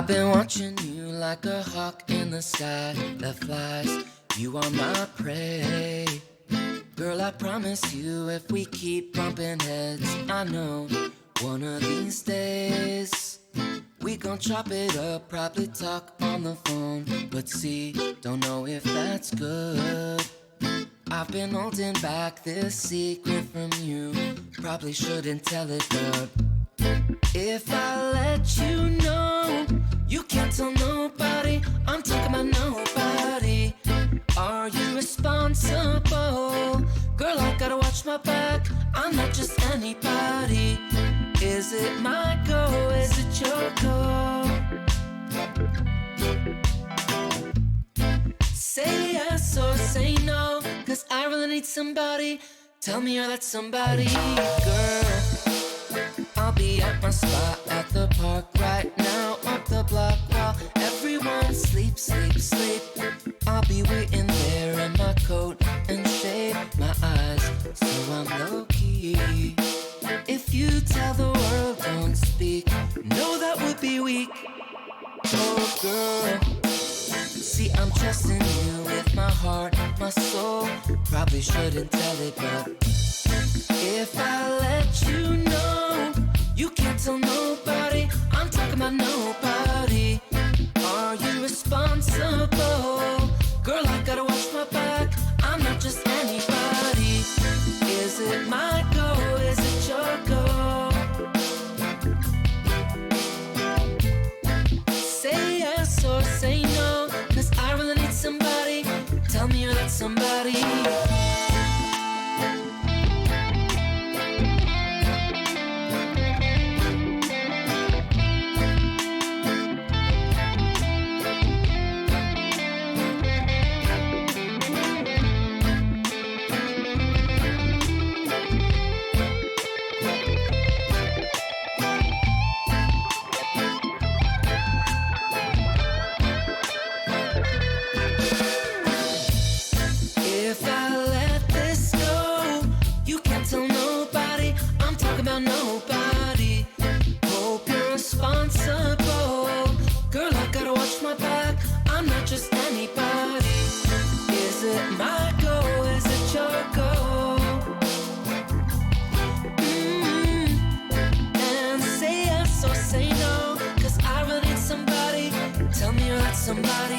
I've been watching you like a hawk in the sky that flies. You are my prey. Girl, I promise you, if we keep bumping heads, I know one of these days we gon' chop it up, probably talk on the phone. But see, don't know if that's good. I've been holding back this secret from you, probably shouldn't tell it, but if I let you know, you can't tell nobody, I'm talking about nobody. Are you responsible? Girl, I gotta watch my back, I'm not just anybody. Is it my go, is it your go? Say yes or say no, cause I really need somebody. Tell me you're that somebody, girl. I'll be at my spot at the park right now, up the block while everyone sleeps, sleep, sleep. I'll be waiting there in my coat and shade my eyes, so I'm low-key. If you tell the world don't speak, no, that would be weak. Oh girl, see I'm trusting you with my heart, my soul. Probably shouldn't tell it, but if I let you know, you can't tell nobody, I'm talking about nobody. Are you responsible? Girl, I gotta watch my back, I'm not just anybody. Is it my go, is it your go? Say yes or say no, cause I really need somebody. Tell me you're that somebody. Somebody,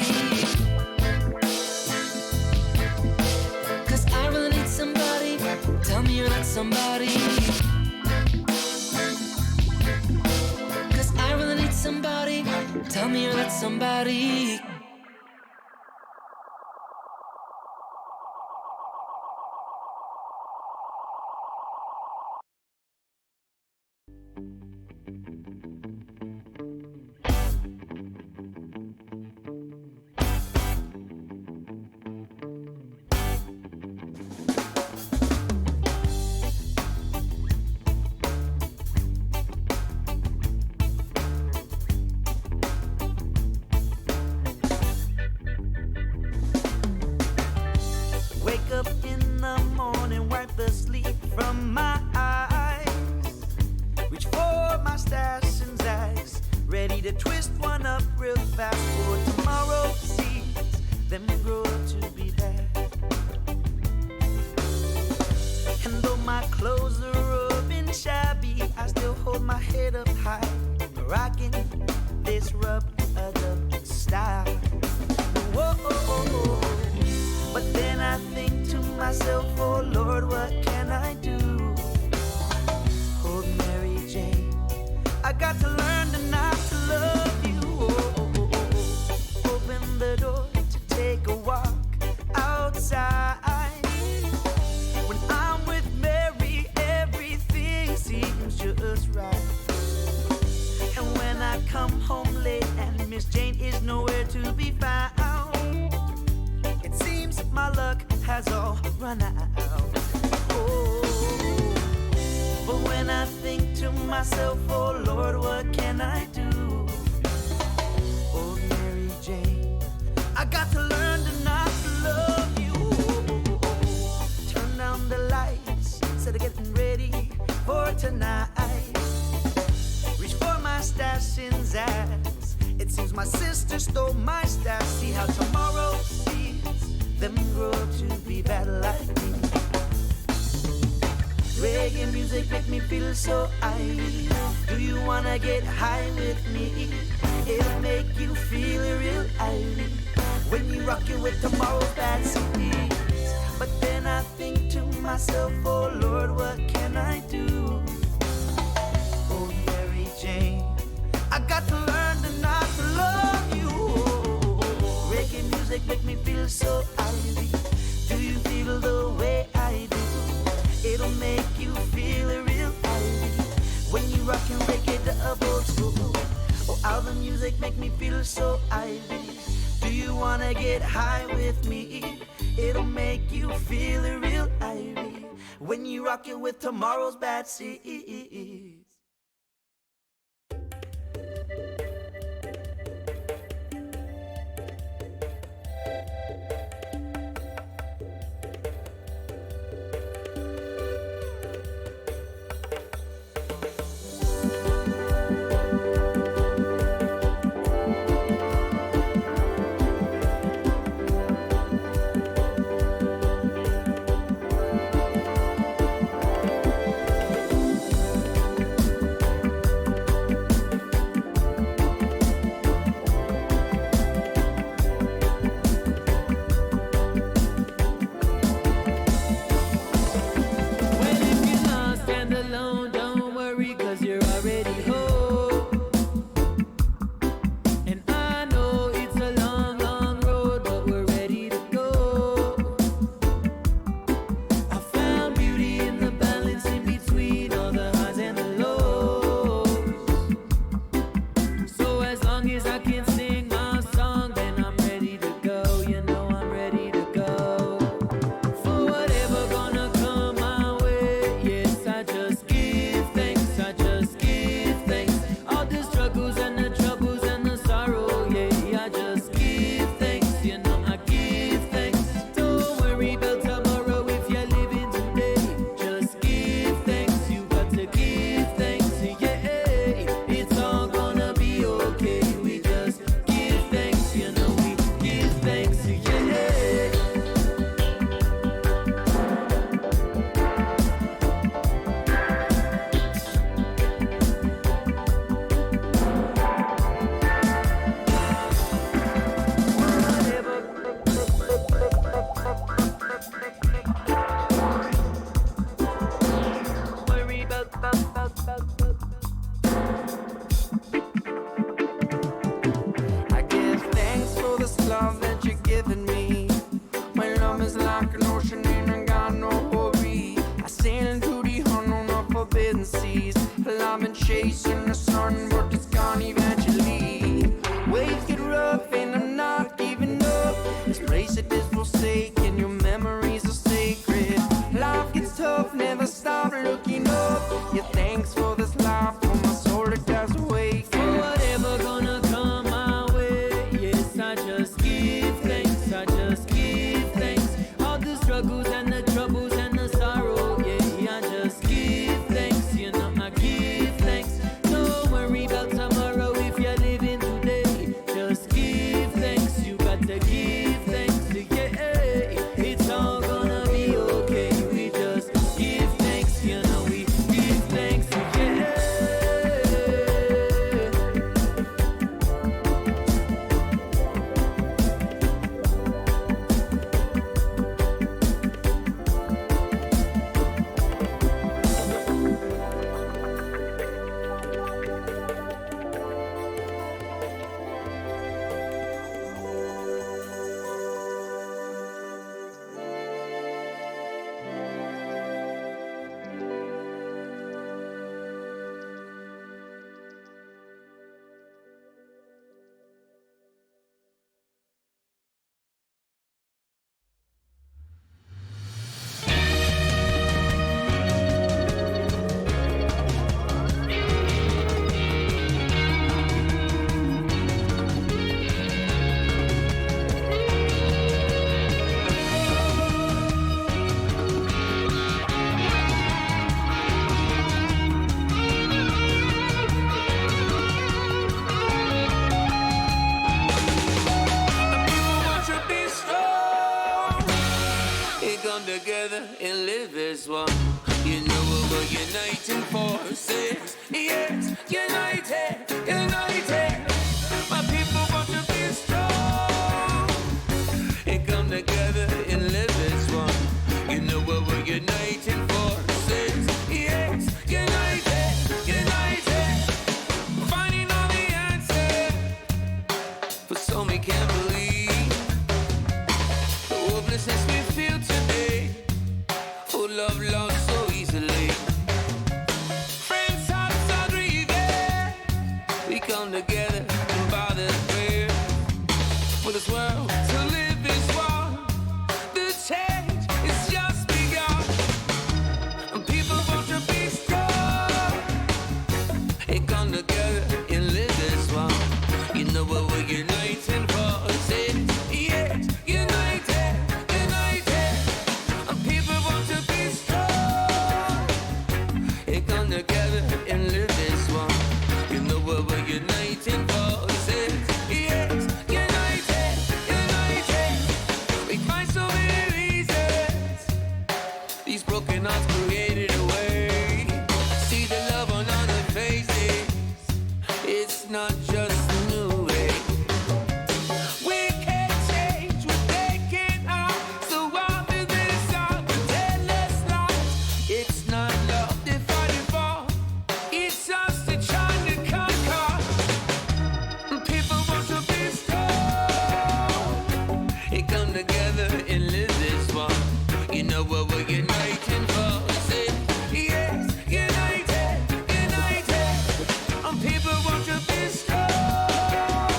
cause I really need somebody. Tell me you're that somebody, cause I really need somebody. Tell me you're that somebody. Tonight, reach for my stash in Zaz. It's stole my stats. See how tomorrow sees them grow up to be bad like me. Reggae music make me feel so high. Do you wanna get high with me? It'll make you feel real high when you rock it with tomorrow's bad seeds. But then I think to myself, oh Lord, what can I do? Oh Mary Jane, I got to learn to not to love you. Reggae music make me feel so high. Do you feel the way I do? It'll make you feel real high when you rock and reggae the old school. Oh, how the music make me feel so high. Do you wanna get high with me? It'll make you feel real high when you rock it with tomorrow's bad seeds. Chasing the sun, but it's gone eventually. Waves get rough and I'm not giving up. This place it is forsaken, your memories are sacred. Life gets tough, never stop looking up. Yeah, thanks for this life, for my soul that does awake. For whatever gonna come my way, yes, I just give thanks, I just give thanks. All the struggles and the troubles and the sorrow, yeah, I just give thanks, you know, I give thanks. Don't worry about tomorrow if you're living today. Just give thanks, you got to give thanks, yeah. It's all gonna be okay. We just give thanks, you know, we give thanks, yeah. this one. You know what we're uniting forces. Yes, united, united. My people want to be strong and come together and live this one. You know what we're uniting forces. Yes, united, united. Finding all the answers, but some we can't believe. The hopelessness we feel today. Oh, love lost so easily. Friends, hearts are grieving. We come together and bow this prayer for this world to live is one. The change is just begun. And people want to be strong and come together and live this one. You know what we're uniting for? Say, yes, united, united. And people want to be strong and come together and live this one. You know what we're uniting for? Say, yes, united, united. We find so many reasons. These broken hearts created a way. See the love on other faces. It's not just a new way. We can't change what they cannot. So why do this all pretend it's not? It's not love they're fighting for. It's us they're trying to conquer. People want to be strong and come together and live this one. You know what we're uniting for? Say, yes, united, united. People want to be strong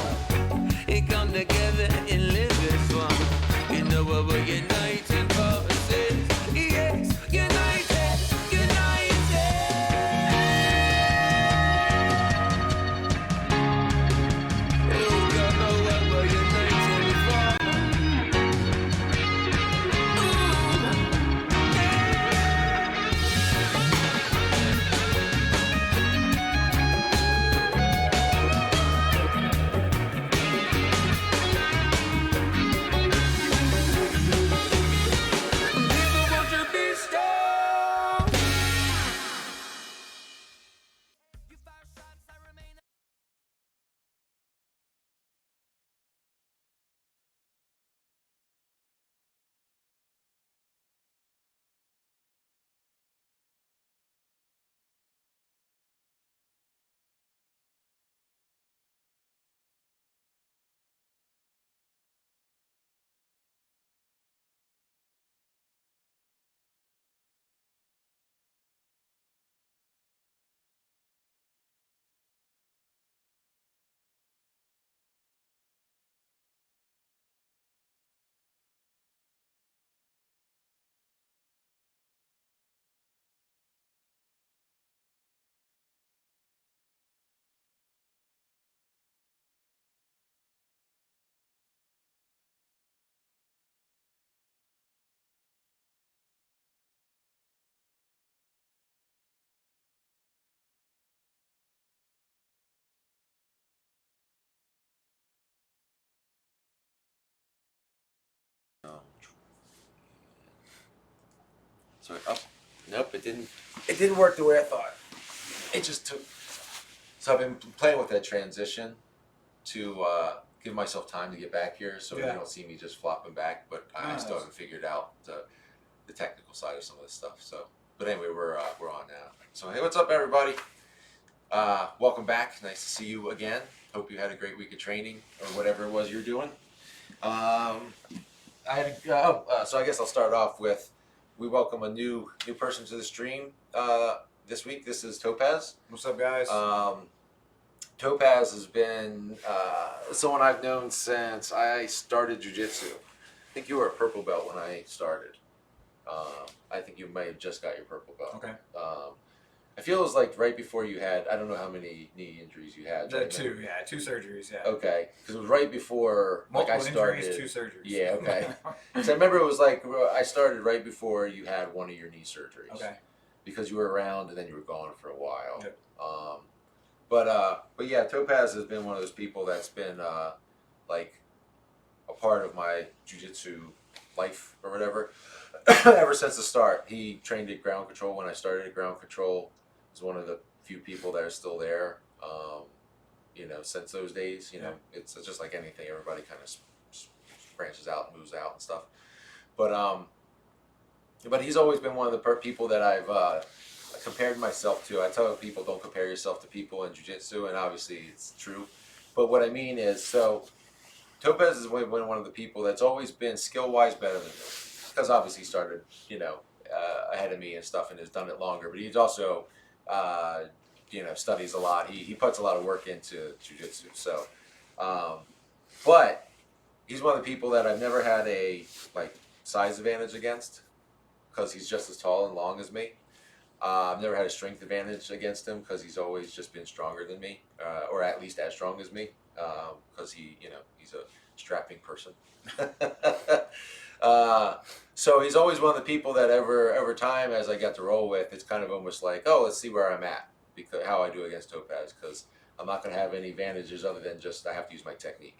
and come together and live this one. You know what we're uniting for? Say, yes, united, united. Oh, God, know what we're uniting for. People want to be strong. So up. Nope, it didn't. It didn't work the way I thought. It just took. So I've been playing with that transition to give myself time to get back here, so you don't see me just flopping back. But I still haven't figured out the technical side of some of this stuff. So, but anyway, we're on now. So hey, what's up, everybody? Welcome back. Nice to see you again. Hope you had a great week of training or whatever it was you're doing. So I guess I'll start off with. We welcome a new person to the stream this week. This is Topaz. What's up, guys? Topaz has been someone I've known since I started jiu-jitsu. I think you were a purple belt when I started. I think you may have just got your purple belt. Okay. I feel it was like right before you had, I don't know how many knee injuries you had. Two surgeries, yeah. Okay, because it was right before Multiple I started. injuries, 2 surgeries. Yeah, okay. So I remember it was like, I started right before you had one of your knee surgeries. Okay. Because you were around and then you were gone for a while. Yep. But yeah, Topaz has been one of those people that's been like a part of my jiu-jitsu life or whatever. Ever since the start, he trained at ground control when I started at ground control. He's one of the few people that are still there. Since those days, it's just like anything. Everybody kind of branches out, moves out, and stuff. But he's always been one of the people that I've compared myself to. I tell people don't compare yourself to people in jiu-jitsu, and obviously it's true. But what I mean is, so Topaz is one of the people that's always been skill-wise better than me, because obviously he started, ahead of me and stuff, and has done it longer. But he's also, studies a lot. He puts a lot of work into jiu-jitsu. So, but he's one of the people that I've never had a size advantage against, because he's just as tall and long as me. I've never had a strength advantage against him, because he's always just been stronger than me, or at least as strong as me, because he's a strapping person. So he's always one of the people that over time, as I got to roll with, it's kind of almost like, oh, let's see where I'm at, because how I do against Topaz, because I'm not going to have any advantages other than just I have to use my technique.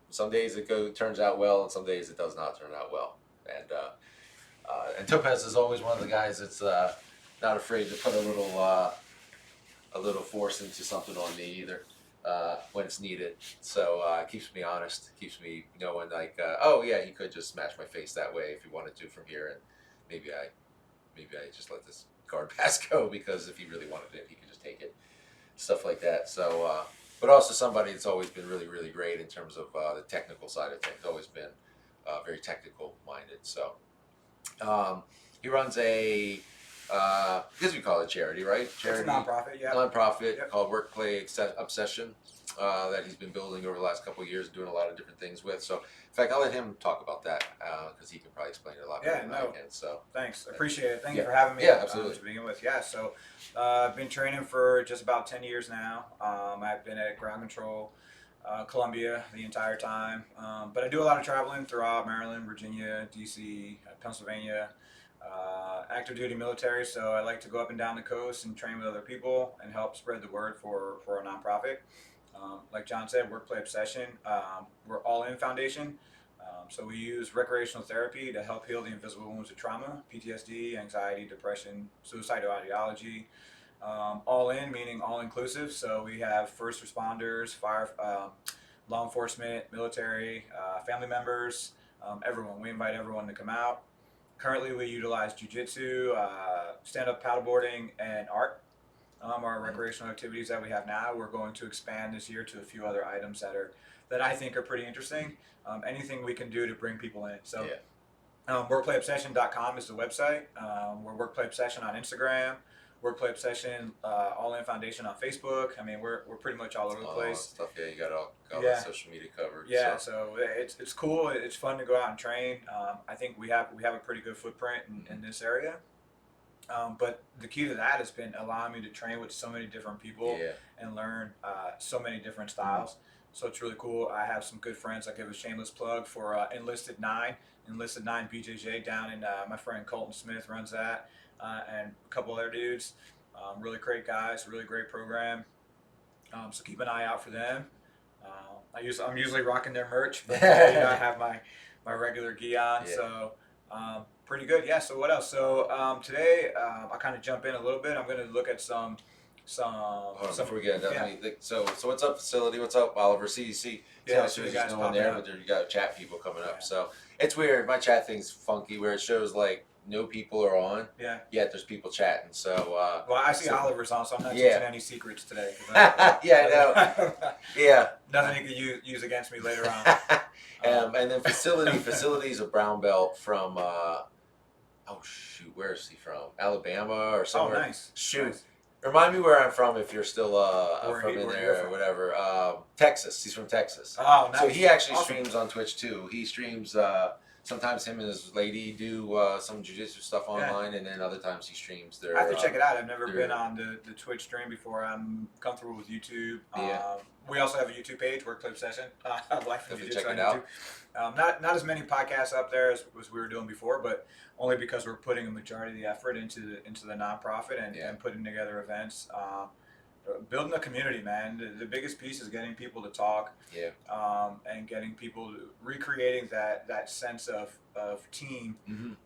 Some days it turns out well, and some days it does not turn out well. And Topaz is always one of the guys that's not afraid to put a little force into something on me either, when it's needed. So it keeps me honest, keeps me knowing oh yeah, he could just smash my face that way if he wanted to from here, and maybe I just let this guard pass go, because if he really wanted it, he could just take it, stuff like that. So, but also somebody that's always been really, really great in terms of the technical side of things. Always been very technical minded. So. He runs a, I guess we call it charity, right? Charity, it's a nonprofit, yeah. Nonprofit called Workplace Obsession, that he's been building over the last couple of years, doing a lot of different things with. So, in fact, I'll let him talk about that, because he can probably explain it a lot better than I can. So, thanks, appreciate it. Thank you for having me. Yeah, absolutely. To begin with, so I've been training for just about 10 years now. I've been at ground control. Columbia the entire time, but I do a lot of traveling throughout Maryland, Virginia, DC, Pennsylvania, active duty military, so I like to go up and down the coast and train with other people and help spread the word for a nonprofit. Like John said, Workplace Obsession, we're All In Foundation, so we use recreational therapy to help heal the invisible wounds of trauma, PTSD, anxiety, depression, suicidal ideology. All in, meaning all inclusive. So we have first responders, fire, law enforcement, military, family members, everyone. We invite everyone to come out. Currently, we utilize jiu-jitsu, stand-up paddleboarding, and art. Our recreational activities that we have now. We're going to expand this year to a few other items that I think are pretty interesting. Anything we can do to bring people in. So, workplayobsession.com is the website. We're Workplay Obsession on Instagram. Workplace Obsession, All In Foundation on Facebook. I mean, we're pretty much all over the place. Stuff, yeah, you got all the social media covered. Yeah, so it's cool. It's fun to go out and train. I think we have a pretty good footprint in this area. But the key to that has been allowing me to train with so many different people and learn so many different styles. So it's really cool. I have some good friends. I give a shameless plug for Enlisted 9 BJJ down in my friend Colton Smith runs that. And a couple other dudes, really great guys, really great program. So keep an eye out for them. I'm usually rocking their merch, but I have my regular gi on, so pretty good. Yeah. So what else? So today I'll kind of jump in a little bit. I'm going to look at some. Before we get into that, so what's up, facility? What's up, Oliver? CDC. Yeah, so there's no one there, but you got chat people coming up. So it's weird. My chat thing's funky, where it shows no people are on. Yeah. Yet there's people chatting. So. Well, I see Oliver's on, so I'm not teaching any secrets today. I know. Yeah. Nothing you can use against me later on. And then facility's a brown belt from. Oh shoot, where is he from? Alabama or somewhere? Oh, nice. Shoot. Nice. Remind me where I'm from if you're still from in there or whatever. Texas. He's from Texas. Oh, nice. So he actually streams on Twitch too. He streams. Sometimes him and his lady do some jiu-jitsu stuff online, and then other times he streams their. I have to check it out. I've never been on the Twitch stream before. I'm comfortable with YouTube. We also have a YouTube page, Workplace Obsession. Life and Jiu-Jitsu on YouTube. Not as many podcasts up there as we were doing before, but only because we're putting a majority of the effort into the nonprofit and putting together events. building a community, man. The biggest piece is getting people to talk, Yeah. and getting people recreating that sense of team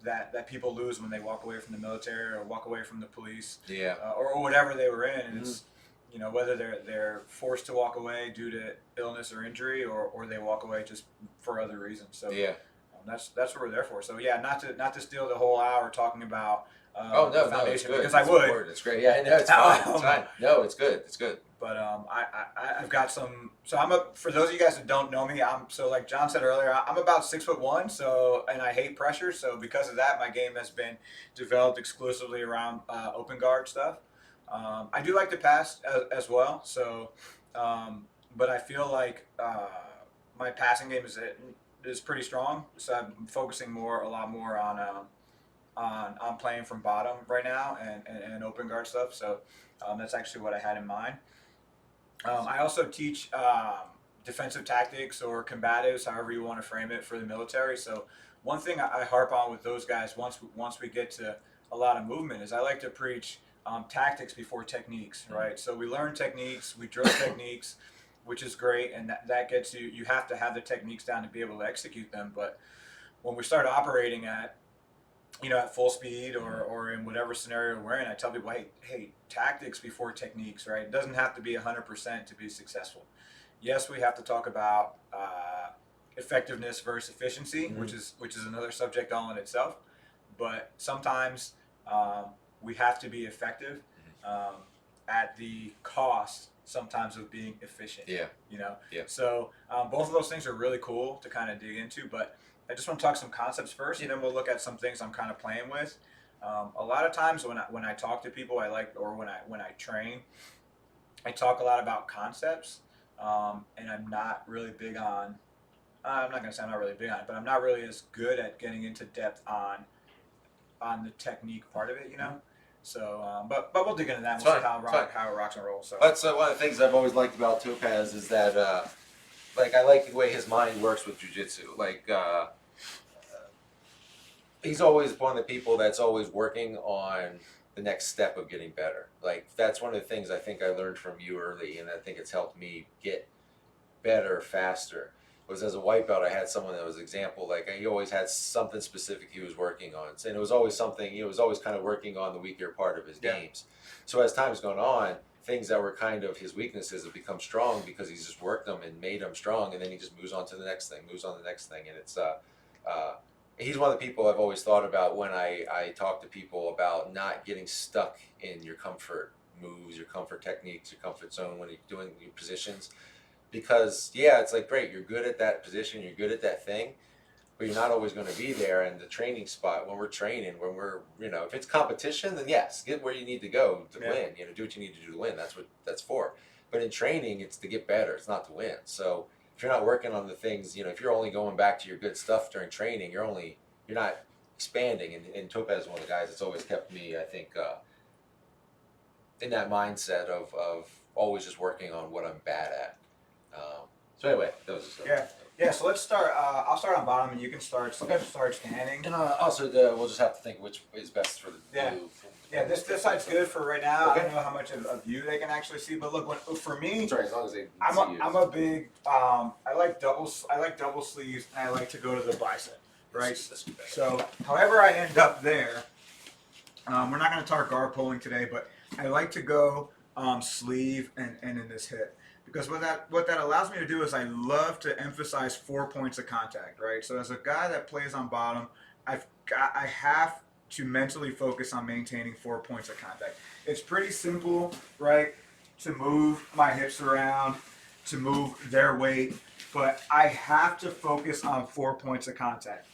that people lose when they walk away from the military or walk away from the police, Yeah. or whatever they were in. And it's, whether they're forced to walk away due to illness or injury, or they walk away just for other reasons. So Yeah. that's what we're there for. So yeah, not to steal the whole hour talking about Oh no, the no, it's foundation, good. because It's I would. important. It's great. Yeah, no, it's fine. It's fine. No, it's good. It's good. But I've got some. So for those of you guys that don't know me, like John said earlier, I'm about 6'1". So, and I hate pressure. So because of that, my game has been developed exclusively around open guard stuff. I do like to pass as well. So, but I feel like my passing game is pretty strong. So I'm focusing a lot more on playing from bottom right now and open guard stuff. So that's actually what I had in mind. I also teach defensive tactics or combatives, however you want to frame it, for the military. So one thing I harp on with those guys once we get to a lot of movement is I like to preach tactics before techniques, right? So we learn techniques, we drill techniques, which is great, and that gets you have to have the techniques down to be able to execute them. But when we start operating at full speed or in whatever scenario we're in, I tell people, hey, tactics before techniques, right? It doesn't have to be 100% to be successful. Yes, we have to talk about effectiveness versus efficiency, which is another subject all in itself. But sometimes we have to be effective at the cost sometimes of being efficient. Yeah. Yeah. So both of those things are really cool to kind of dig into, but I just want to talk some concepts first, and then we'll look at some things I'm kind of playing with. A lot of times when I talk to people, when I train, I talk a lot about concepts, and I'm not really big on. I'm not going to say I'm not really big on it, but I'm not really as good at getting into depth on the technique part of it, So, but we'll dig into that. And we'll see how it rocks and rolls. So that's one of the things I've always liked about Topaz is that, I like the way his mind works with jiu-jitsu. He's always one of the people that's always working on the next step of getting better. That's one of the things I think I learned from you early, and I think it's helped me get better faster. Was as a white belt, I had someone that was example, he always had something specific he was working on. And it was always something, he was always kind of working on the weaker part of his games. So as time's gone on, things that were kind of his weaknesses have become strong because he's just worked them and made them strong, and then he just moves on to the next thing, and it's he's one of the people I've always thought about when I talk to people about not getting stuck in your comfort moves, your comfort techniques, your comfort zone when you're doing your positions. Because, it's great, you're good at that position, you're good at that thing, but you're not always going to be there. And the training spot, when we're training, when we're, if it's competition, then yes, get where you need to go to win. Do what you need to do to win. That's what that's for. But in training, it's to get better. It's not to win. So if you're not working on the things, if you're only going back to your good stuff during training, you're not expanding. And Topaz is one of the guys that's always kept me, I think, in that mindset of always just working on what I'm bad at. So anyway, that was just So let's start. I'll start on bottom, and you can start. Start standing. And also, we'll just have to think which is best for the blue. This side's good for right now. Okay. I don't know how much of you they can actually see, but look, for me, sorry, as long as they I'm a big. I like double sleeves, and I like to go to the bicep. Right. So, however I end up there, we're not going to talk guard pulling today, but I like to go sleeve and in this hip. Because what that allows me to do is I love to emphasize 4 points of contact, right? So as a guy that plays on bottom, I have to mentally focus on maintaining 4 points of contact. It's pretty simple, right, to move my hips around, to move their weight, but I have to focus on 4 points of contact.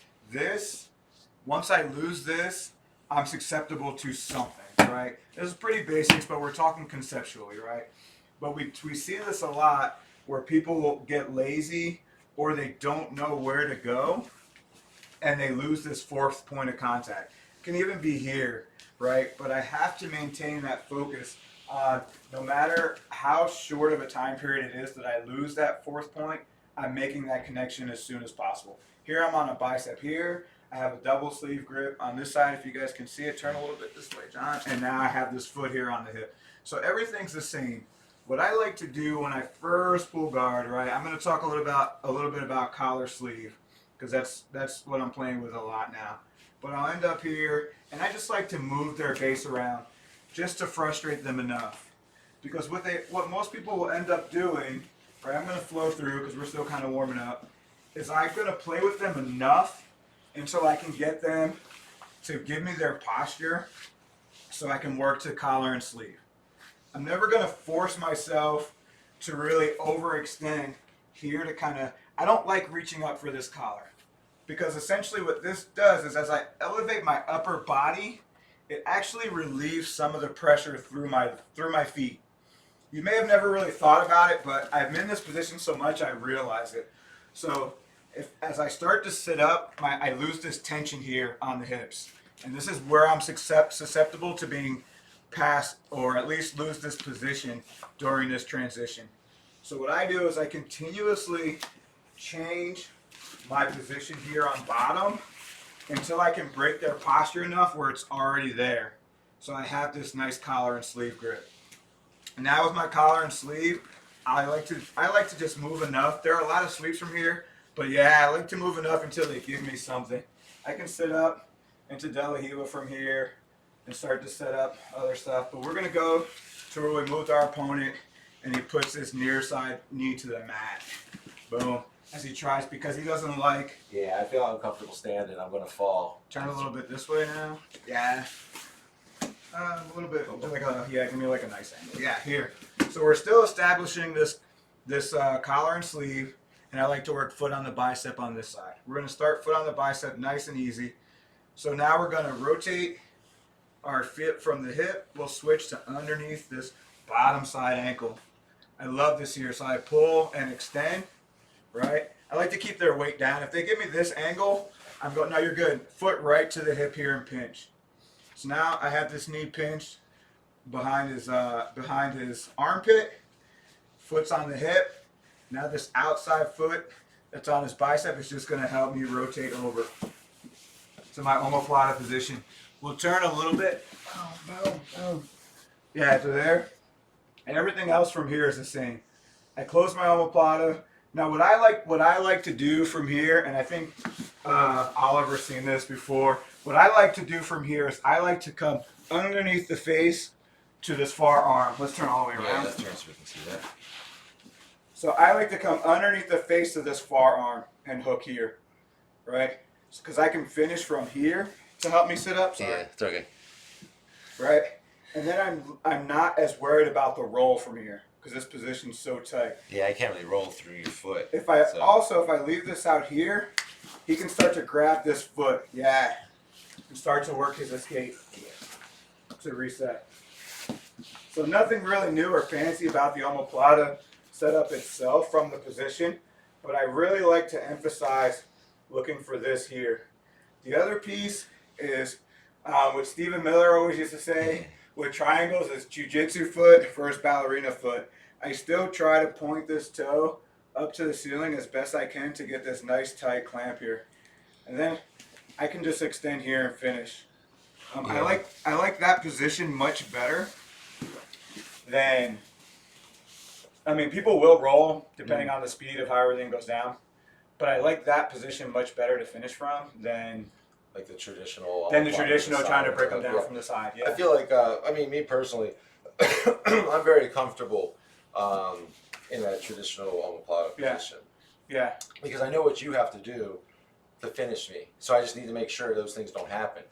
Once I lose this, I'm susceptible to something, right? This is pretty basics, but we're talking conceptually, right? But we see this a lot where people get lazy or they don't know where to go and they lose this 4th point of contact. It can even be here, right? But I have to maintain that focus on no matter how short of a time period it is that I lose that 4th point, I'm making that connection as soon as possible. Here I'm on a bicep here. I have a double sleeve grip on this side. If you guys can see it, turn a little bit this way, John. And now I have this foot here on the hip. So everything's the same. what I like to do when I first pull guard, right? I'm going to talk a little bit about collar sleeve, because that's what I'm playing with a lot now. But I'll end up here, and I just like to move their base around just to frustrate them enough. Because what most people will end up doing, right? I'm going to flow through because we're still kind of warming up. Is I'm going to play with them enough until I can get them to give me their posture, so I can work to collar and sleeve. I'm never going to force myself to really overextend here to kind of, I don't like reaching up for this collar, because essentially what this does is as I elevate my upper body, it actually relieves some of the pressure through my feet. You may have never really thought about it, but I'm in this position so much I realize it. So as I start to sit up, I lose this tension here on the hips. And this is where I'm susceptible to being passed, or at least lose this position during this transition. So what I do is I continuously change my position here on bottom until I can break their posture enough where it's already there. So I have this nice collar and sleeve grip. Now with my collar and sleeve, I like to just move enough. There are a lot of sweeps from here, but yeah, I like to move enough until they give me something. I can sit up into De La Hiva from here and start to set up other stuff. But we're going to go to where we moved our opponent, and he puts his near side knee to the mat. Boom. As he tries, because he doesn't like... Yeah, I feel uncomfortable standing. I'm going to fall. Turn a little bit this way now. Yeah. A little bit. Yeah, give me like a nice angle. Yeah, here. So we're still establishing this collar and sleeve, and I like to work foot on the bicep on this side. We're going to start foot on the bicep, nice and easy. So now we're going to rotate our foot from the hip. We'll switch to underneath this bottom side ankle. I love this here. So I pull and extend, right? I like to keep their weight down. If they give me this angle, I'm going, no, you're good. Foot right to the hip here and pinch. So now I have this knee pinched behind his armpit. Foot's on the hip. Now this outside foot that's on his bicep is just going to help me rotate over to my omoplata position. We'll turn a little bit. Boom, boom, boom. Yeah, to there. And everything else from here is the same. I close my omoplata. Now what I like to do from here, and I think Oliver's seen this before, what I like to do from here is I like to come underneath the face to this far arm. Let's turn all the way around. Yeah, let's turn so we can see that. So I like to come underneath the face of this far arm and hook here, right? Because I can finish from here to help me sit up. Sorry. Yeah, it's okay. Right? And then I'm not as worried about the roll from here, because this position's so tight. Yeah, I can't really roll through your foot. If I leave this out here, he can start to grab this foot. Yeah. And start to work his escape to reset. So nothing really new or fancy about the omoplata setup itself from the position, but I really like to emphasize looking for this here. The other piece is what Stephen Miller always used to say with triangles is jiu-jitsu foot versus ballerina foot. I still try to point this toe up to the ceiling as best I can to get this nice tight clamp here. And then I can just extend here and finish. I like that position much better than, I mean, people will roll depending on the speed of how everything goes down, but I like that position much better to finish from than like the traditional. Trying to break them down from the side. Yeah. I feel like, I mean, me personally, I'm very comfortable in that traditional omoplata position. Yeah. Because I know what you have to do to finish me. So I just need to make sure those things don't happen.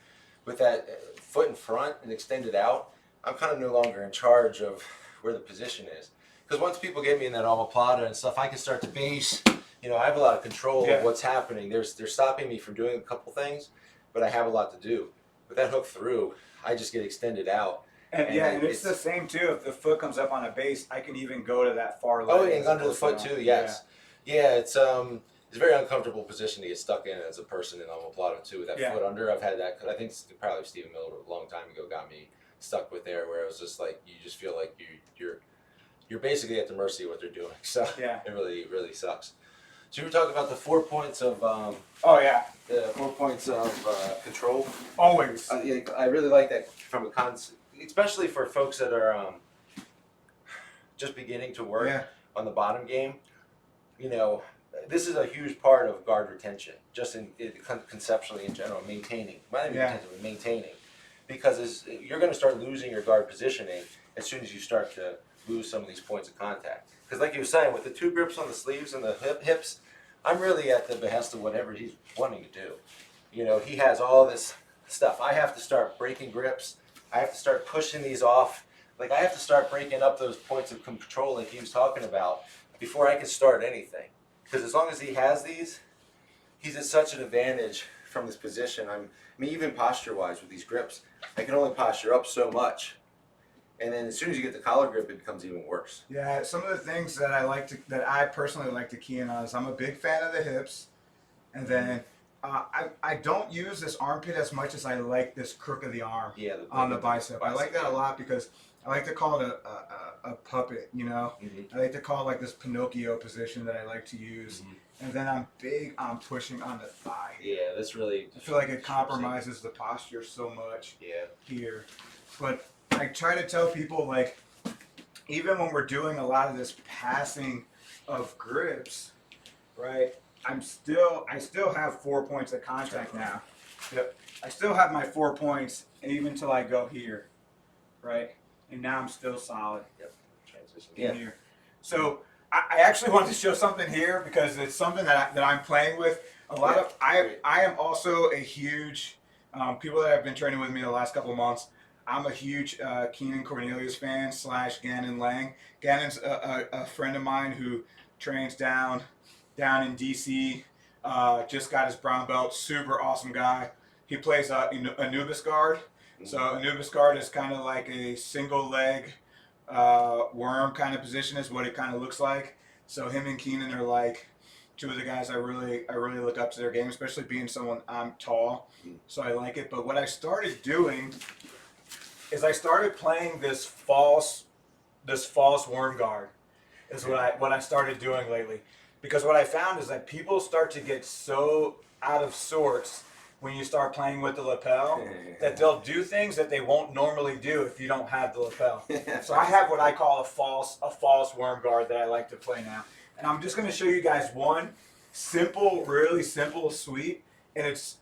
With that foot in front and extended out, I'm kind of no longer in charge of where the position is. Because once people get me in that omoplata and stuff, I can start to base. You know, I have a lot of control of what's happening. They're stopping me from doing a couple things, but I have a lot to do. With that hook through, I just get extended out. And it's the same too. If the foot comes up on a base, I can even go to that far leg. Oh, and under the foot too, yes. Yeah, it's a very uncomfortable position to get stuck in as a person in omoplata too, with that foot under. I've had that, I think probably Stephen Miller a long time ago got me stuck with there, where it was just like, you just feel like you're basically at the mercy of what they're doing. So it really sucks. So you were talking about the 4 points of the 4 points of control. Always. I really like that from a concept, especially for folks that are just beginning to work Yeah. on the bottom game, you know, this is a huge part of guard retention, just conceptually in general, maintaining, not even retention, but maintaining. Because you're going to start losing your guard positioning as soon as you start to lose some of these points of contact. Because like you were saying, with the 2 grips on the sleeves and the hips, I'm really at the behest of whatever he's wanting to do. You know, he has all this stuff. I have to start breaking grips. I have to start pushing these off. Like, I have to start breaking up those points of control like he was talking about before I can start anything. Because as long as he has these, he's at such an advantage from this position. I mean, even posture-wise with these grips, I can only posture up so much. And then as soon as you get the collar grip, it becomes even worse. Yeah, some of the things that I personally like to key in on is I'm a big fan of the hips, and then I don't use this armpit as much as I like this crook of the arm on the bicep. I like that a lot because I like to call it a puppet, you know? I like to call it like this Pinocchio position that I like to use. And then I'm big on pushing on the thigh. Yeah, that's really... I feel like it compromises the posture so much here. But I try to tell people, like, even when we're doing a lot of this passing of grips, right? I still have 4 points of contact now. Yep. I still have my 4 points, and even till I go here, right? And now I'm still solid. Yep. Transition. In here. So I actually wanted to show something here because it's something that I'm playing with. I am also a huge people that have been training with me the last couple of months. I'm a huge Keenan Cornelius fan / Gannon Lang. Gannon's a friend of mine who trains down in DC. Just got his brown belt. Super awesome guy. He plays Anubis guard. So Anubis guard is kind of like a single leg worm kind of position is what it kind of looks like. So him and Keenan are like 2 of the guys I really look up to their game, especially being someone I'm tall. So I like it. But what I started doing is I started playing this false worm guard is what I started doing lately. Because what I found is that people start to get so out of sorts when you start playing with the lapel that they'll do things that they won't normally do if you don't have the lapel. So I have what I call a false worm guard that I like to play now. And I'm just going to show you guys one really simple sweep, and it's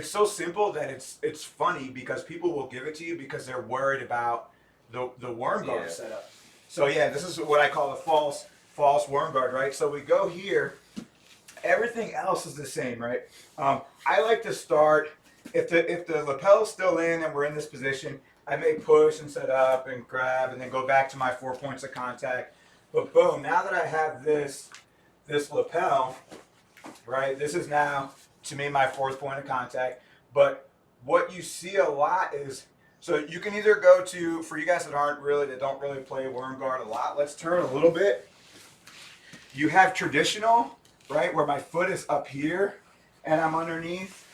so simple that it's funny because people will give it to you because they're worried about the worm guard setup. So yeah, this is what I call a false worm guard, right? So we go here. Everything else is the same, right? I like to start, if the lapel's still in and we're in this position, I may push and set up and grab and then go back to my 4 points of contact. But boom, now that I have this lapel, right, this is now, to me, my 4th point of contact. But what you see a lot is, so you can either go to, for you guys that don't really play worm guard a lot, let's turn a little bit. You have traditional, right, where my foot is up here and I'm underneath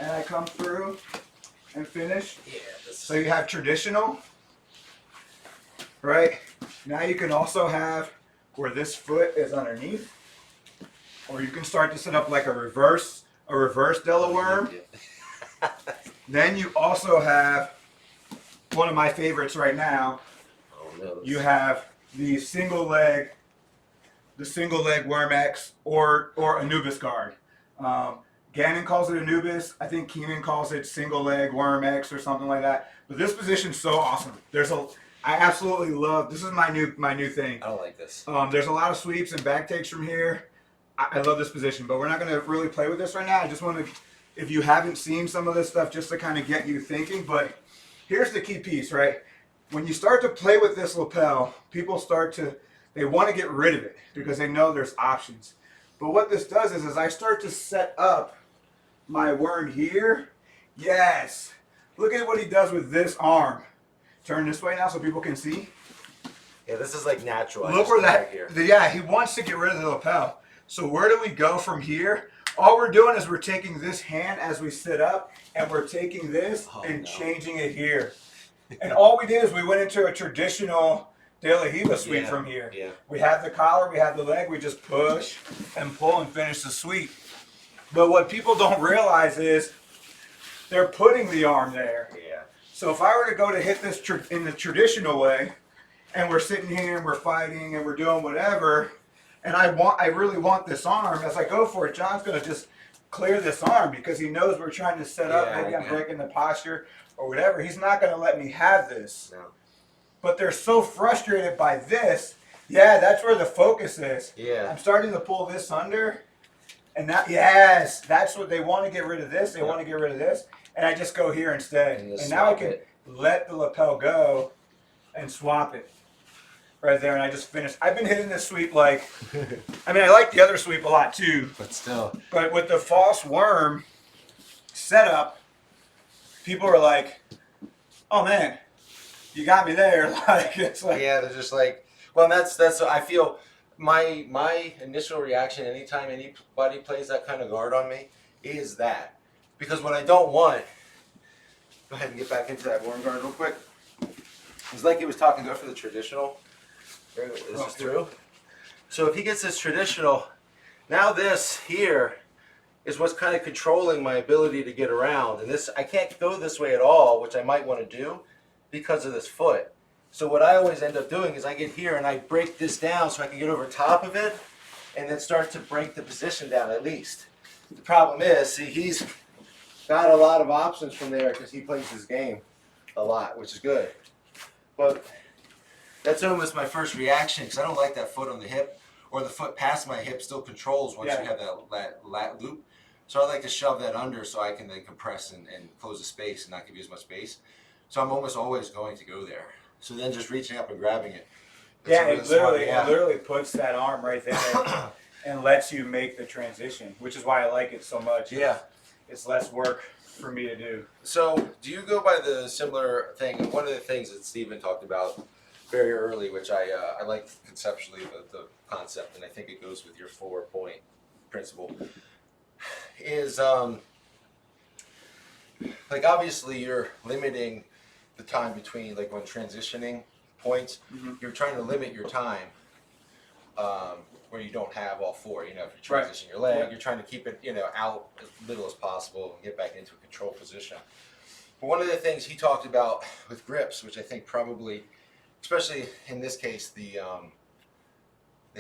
and I come through and finish. So you have traditional, right? Now you can also have where this foot is underneath, or you can start to set up like a reverse Delaware worm. Then you also have one of my favorites right now. You have the single leg worm X or Anubis guard. Gannon calls it Anubis. I think Keenan calls it single leg worm X or something like that. But this position's so awesome. I absolutely love. This is my new thing. I don't like this. There's a lot of sweeps and back takes from here. I love this position, but we're not going to really play with this right now. I just want to, if you haven't seen some of this stuff, just to kind of get you thinking. But here's the key piece, right? When you start to play with this lapel, people they want to get rid of it because they know there's options. But what this does is I start to set up my worm here. Yes. Look at what he does with this arm. Turn this way now so people can see. Yeah, this is like natural. Look where that, yeah, he wants to get rid of the lapel. So where do we go from here? All we're doing is we're taking this hand as we sit up and we're taking this changing it here. And all we did is we went into a traditional De La Riva sweep from here. Yeah. We have the collar, we have the leg, we just push and pull and finish the sweep. But what people don't realize is they're putting the arm there. Yeah. So if I were to go to hit this in the traditional way, and we're sitting here and we're fighting and we're doing whatever, and I really want this arm. As I go for it, John's gonna just clear this arm because he knows we're trying to set up. Maybe I'm breaking the posture or whatever. He's not gonna let me have this. No. But they're so frustrated by this. Yeah, that's where the focus is. Yeah. I'm starting to pull this under, and that, yes, that's what they want to get rid of this. They want to get rid of this, and I just go here instead. And now I can let the lapel go and swap it right there, and I just finished. I've been hitting this sweep like, I mean, I like the other sweep a lot too. But still. But with the false worm setup, people are like, oh man, you got me there. Like, it's like, Yeah, they're just like, well, that's I feel my initial reaction anytime anybody plays that kind of guard on me is that, because what I don't want, go ahead and get back into that worm guard real quick. It's like he was talking, go for the traditional. This is true. So if he gets this traditional, now this here is what's kind of controlling my ability to get around, and this I can't go this way at all, which I might want to do because of this foot. So what I always end up doing is I get here and I break this down so I can get over top of it and then start to break the position down at least. The problem is, see, he's got a lot of options from there because he plays his game a lot, which is good. But that's almost my first reaction because I don't like that foot on the hip, or the foot past my hip still controls once you have that lat loop. So I like to shove that under so I can then compress and close the space and not give you as much space. So I'm almost always going to go there. So then just reaching up and grabbing it. it literally puts that arm right there and lets you make the transition, which is why I like it so much. Yeah. It's less work for me to do. So do you go by the similar thing? One of the things that Steven talked about very early, which I like conceptually the concept, and I think it goes with your 4-point principle, is like obviously you're limiting the time between, like when transitioning points, you're trying to limit your time where you don't have all four. You know, if you transition your leg, you're trying to keep it, out as little as possible and get back into a control position. But one of the things he talked about with grips, which I think probably, especially in this case, the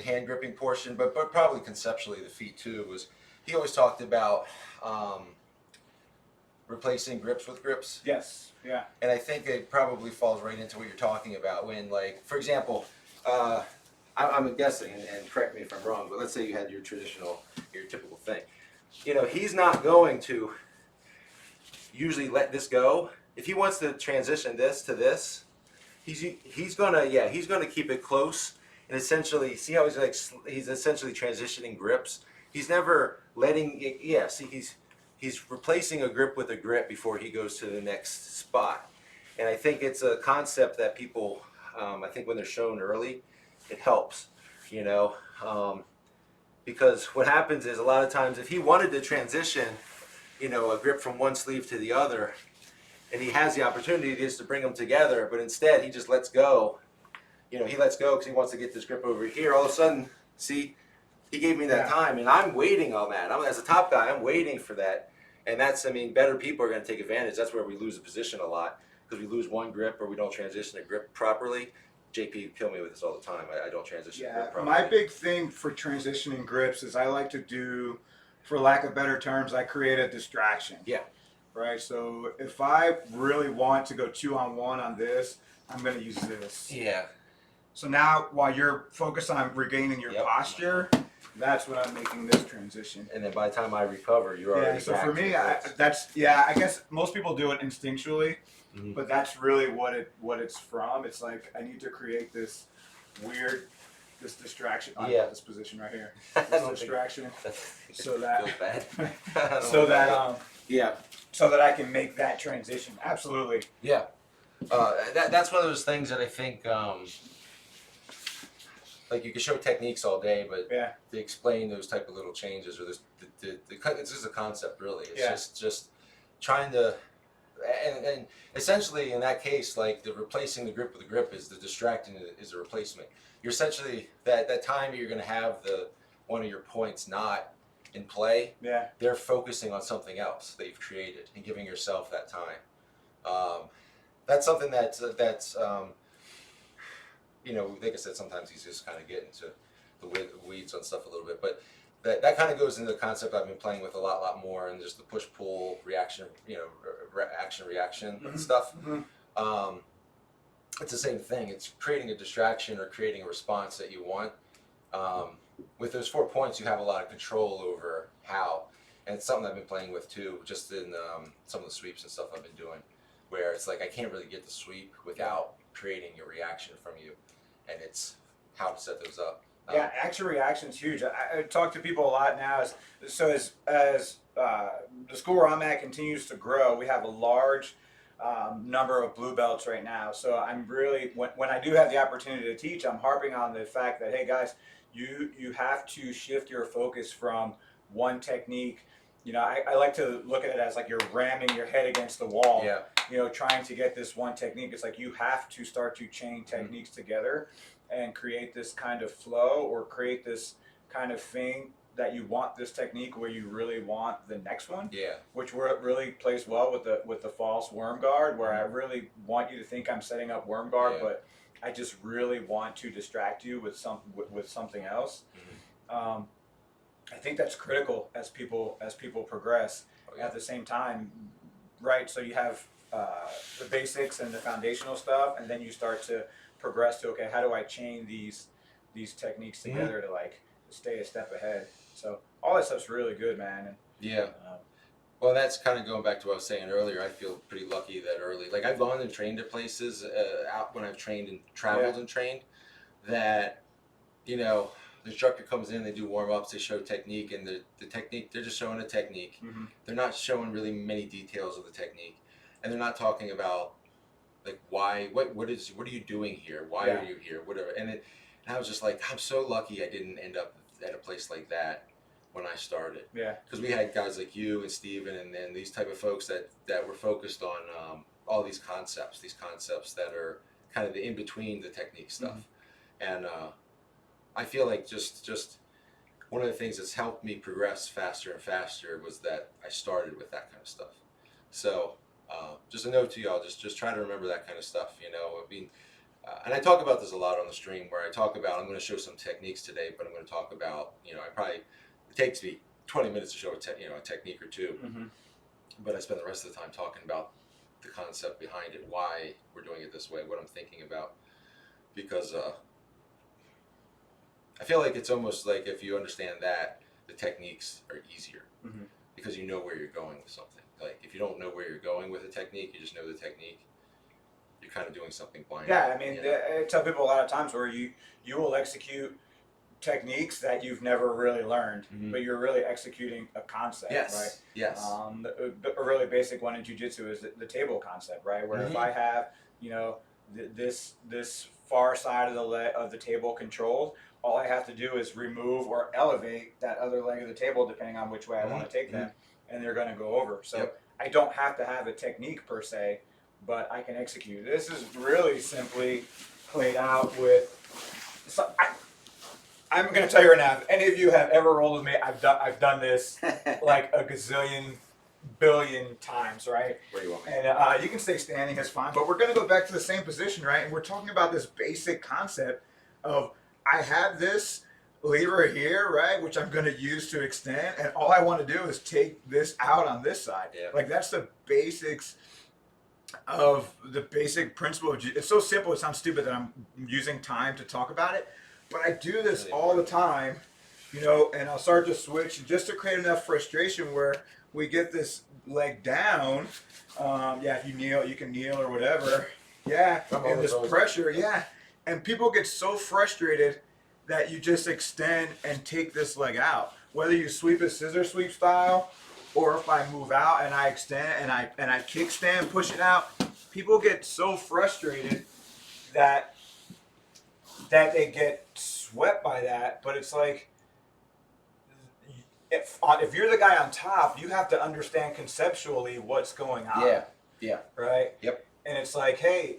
hand gripping portion, but probably conceptually the feet too, was he always talked about replacing grips with grips. Yes, yeah. And I think it probably falls right into what you're talking about when, like, for example, I'm guessing, and correct me if I'm wrong, but let's say you had your typical thing. He's not going to usually let this go. If he wants to transition this to this, he's gonna keep it close and essentially see how he's essentially transitioning grips. He's never letting it. Yeah, see, he's replacing a grip with a grip before he goes to the next spot. And I think it's a concept that people, I think when they're shown early, it helps, because what happens is a lot of times if he wanted to transition, a grip from one sleeve to the other, and he has the opportunity just to bring them together, but instead he just lets go. He lets go because he wants to get this grip over here. All of a sudden, see, he gave me that time, and I'm waiting on that. As a top guy, I'm waiting for that. And that's, better people are going to take advantage. That's where we lose a position a lot, because we lose one grip or we don't transition a grip properly. JP kill me with this all the time. I don't transition a grip properly. My big thing for transitioning grips is I like to do, for lack of better terms, I create a distraction. Yeah. Right? So if I really want to go 2-on-1 on this, I'm going to use this. Yeah. So now, while you're focused on regaining your posture, that's when I'm making this transition. And then by the time I recover, you're already so back for me, to I guess most people do it instinctually, but that's really what it's from. It's like I need to create this distraction. This position right here. This distraction. So that feels bad. so that I can make that transition. Absolutely. Yeah. That's one of those things that I think. Like you can show techniques all day, but to explain those type of little changes, or it's just a concept really. It's just trying to, and essentially in that case, like the replacing the grip with the grip is the distracting is the replacement. You're essentially that time you're going to have one of your points not in play. Yeah. They're focusing on something else that you've created and giving yourself that time. That's something that's you know, like I said, sometimes he's just kind of getting to the weeds on stuff a little bit, but that kind of goes into the concept I've been playing with a lot more, and just the push pull reaction, you know, action reaction stuff. It's the same thing. It's creating a distraction or creating a response that you want. With those 4 points, you have a lot of control over how, and it's something I've been playing with too, just in some of the sweeps and stuff I've been doing, where it's like I can't really get the sweep without creating a reaction from you, and it's how to set those up. Yeah, action reaction is huge. I talk to people a lot now. As the school where I'm at continues to grow, we have a large number of blue belts right now. So I'm really, when I do have the opportunity to teach, I'm harping on the fact that, hey guys, you have to shift your focus from one technique. You know, I like to look at it as like you're ramming your head against the wall. Yeah. You know, trying to get this one technique. It's like you have to start to chain techniques together and create this kind of flow, or create this kind of thing that you want this technique where you really want the next one. Yeah. Which really plays well with the false worm guard, where I really want you to think I'm setting up worm guard, but I just really want to distract you with something else. I think that's critical as people progress. At the same time, right? So you have the basics and the foundational stuff, and then you start to progress to, okay, how do I chain these techniques together to like stay a step ahead? So all that stuff's really good, man. And, well, that's kind of going back to what I was saying earlier. I feel pretty lucky that early, like I've gone and trained at places out when I've trained and traveled and trained, that, you know, the instructor comes in, they do warm-ups, they show technique, and the technique, they're just showing a technique. They're not showing really many details of the technique, and they're not talking about like why, what are you doing here? Why are you here? Whatever. And I was just like, I'm so lucky I didn't end up at a place like that when I started. Yeah. Because we had guys like you and Steven and then these type of folks that were focused on all these concepts that are kind of the in between the technique stuff. And I feel like just one of the things that's helped me progress faster and faster was that I started with that kind of stuff. So just a note to y'all, just try to remember that kind of stuff, you know. I mean, and I talk about this a lot on the stream, where I talk about, I'm going to show some techniques today, but I'm going to talk about, you know, it takes me 20 minutes to show a technique or two, but I spend the rest of the time talking about the concept behind it, why we're doing it this way, what I'm thinking about, because I feel like it's almost like if you understand that, the techniques are easier because you know where you're going with something. Like if you don't know where you're going with a technique, you just know the technique, you're kind of doing something blind. Yeah, I mean, I tell people a lot of times where you will execute techniques that you've never really learned, but you're really executing a concept, right? Yes. A really basic one in jiu-jitsu is the table concept, right? Where if I have, you know, this far side of the table controlled, all I have to do is remove or elevate that other leg of the table, depending on which way I want to take them, and they're going to go over. So I don't have to have a technique per se, but I can execute. This is really simply played out with. So I'm going to tell you right now, if any of you have ever rolled with me, I've done this like a gazillion billion times, right? Where you want me? And you can stay standing, that's fine. But we're going to go back to the same position, right? And we're talking about this basic concept of I have this lever here, right, which I'm going to use to extend, and all I want to do is take this out on this side. Like that's the basics of the basic principle of it's so simple it sounds stupid that I'm using time to talk about it, but I do this all the time, you know, and I'll start to switch just to create enough frustration where we get this leg down. If you kneel, you can kneel or whatever. And this pressure, and people get so frustrated that you just extend and take this leg out. Whether you sweep it scissor sweep style, or if I move out and I extend and I kickstand, push it out, people get so frustrated that they get swept by that. But it's like, if you're the guy on top, you have to understand conceptually what's going on. Right? Yep. And it's like, hey,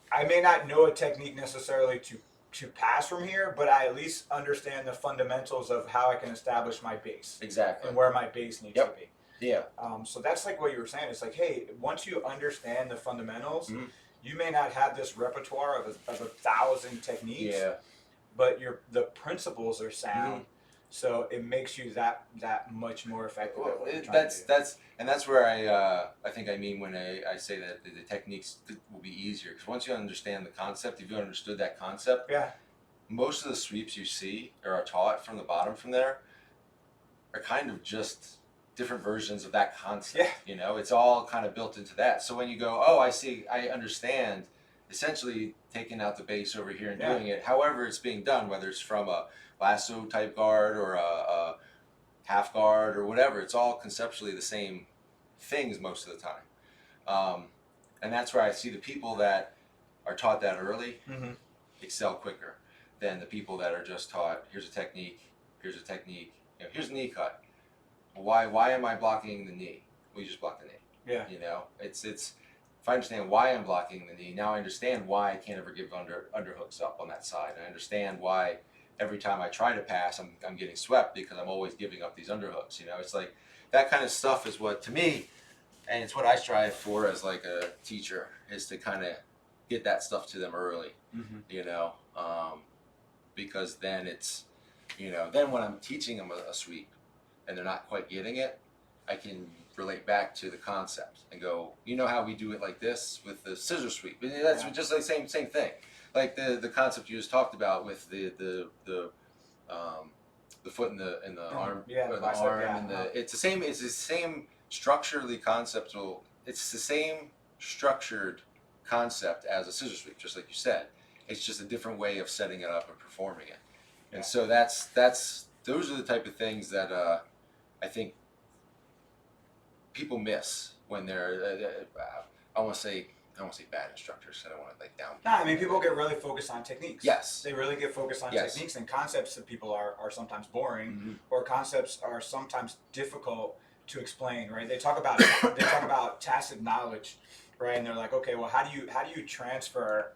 I may not know a technique necessarily to pass from here, but I at least understand the fundamentals of how I can establish my base. Exactly. And where my base needs to be. Yeah. So that's like what you were saying. It's like, hey, once you understand the fundamentals, you may not have this repertoire of 1,000 techniques, but the principles are sound. So it makes you that much more effective. Well, at what you're trying that's to do. that's where I think I mean when I say that the techniques will be easier, because once you understand the concept, if you understood that concept, most of the sweeps you see or are taught from the bottom from there are kind of just different versions of that concept. You know, it's all kind of built into that. So when you go, oh, I see, I understand, essentially taking out the base over here and doing it, however it's being done, whether it's from a lasso type guard or a half guard or whatever, it's all conceptually the same things most of the time. And that's where I see the people that are taught that early excel quicker than the people that are just taught, here's a technique, you know, here's a knee cut. Why am I blocking the knee? Well, you just block the knee. You know, it's if I understand why I'm blocking the knee, now I understand why I can't ever give underhooks up on that side. I understand why every time I try to pass, I'm getting swept because I'm always giving up these underhooks. You know, it's like that kind of stuff is what, to me, and it's what I strive for as like a teacher, is to kind of get that stuff to them early. You know, because then it's, you know, then when I'm teaching them a sweep and they're not quite getting it, I can relate back to the concept and go, you know how we do it like this with the scissor sweep. And that's just like same thing. Like the concept you just talked about with the foot and the arm, or the arm, and it's the same structurally conceptual. It's the same structured concept as a scissor sweep, just like you said. It's just a different way of setting it up and performing it. And so those are the type of things that I think people miss when they're I don't want to say bad instructors. I don't want to like down. No, I mean people get really focused on techniques. Yes, they really get focused on techniques, and concepts that people are sometimes boring, or concepts are sometimes difficult to explain. Right? They talk about tacit knowledge, right? And they're like, okay, well, how do you transfer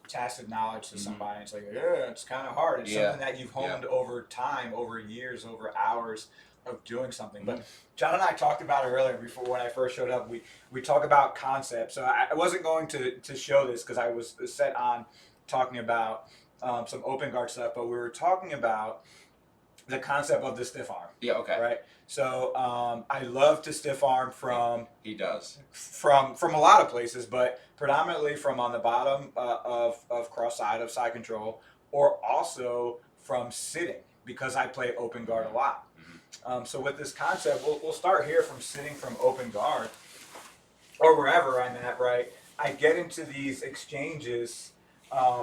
tacit knowledge to somebody? It's like, it's kind of hard. It's something that you've honed over time, over years, over hours of doing something. But John and I talked about it earlier before when I first showed up. We talk about concepts. So I wasn't going to show this because I was set on talking about some open guard stuff, but we were talking about the concept of the stiff arm. Right. So I love to stiff arm from. He does. From a lot of places, but predominantly from on the bottom of cross side of side control, or also from sitting, because I play open guard a lot. So with this concept, we'll start here from sitting from open guard, or wherever I'm at, right? I get into these exchanges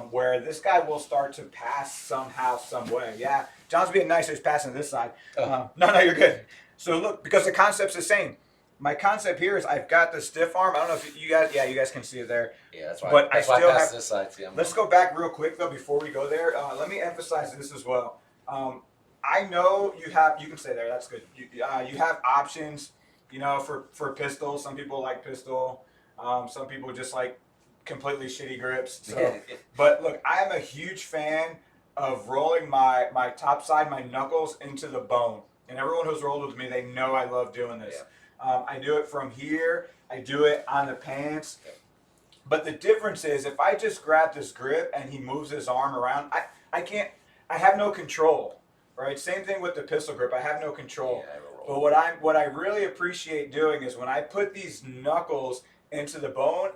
where this guy will start to pass somehow, some way. Yeah, John's being nice, he's passing this side. No, you're good. So look, because the concept's the same. My concept here is I've got the stiff arm. I don't know if you guys can see it there. Yeah, that's why. But that's I still why I have this side. See, let's go back real quick though before we go there. Let me emphasize this as well. I know you can stay there. That's good. You have options, you know, for pistol. Some people like pistol. Some people just like completely shitty grips. So, but look, I am a huge fan of rolling my top side, my knuckles into the bone. And everyone who's rolled with me, they know I love doing this. I do it from here. I do it on the pants. But the difference is if I just grab this grip and he moves his arm around, I have no control. Right? Same thing with the pistol grip. I have no control. But what I really appreciate doing is when I put these knuckles into the bone,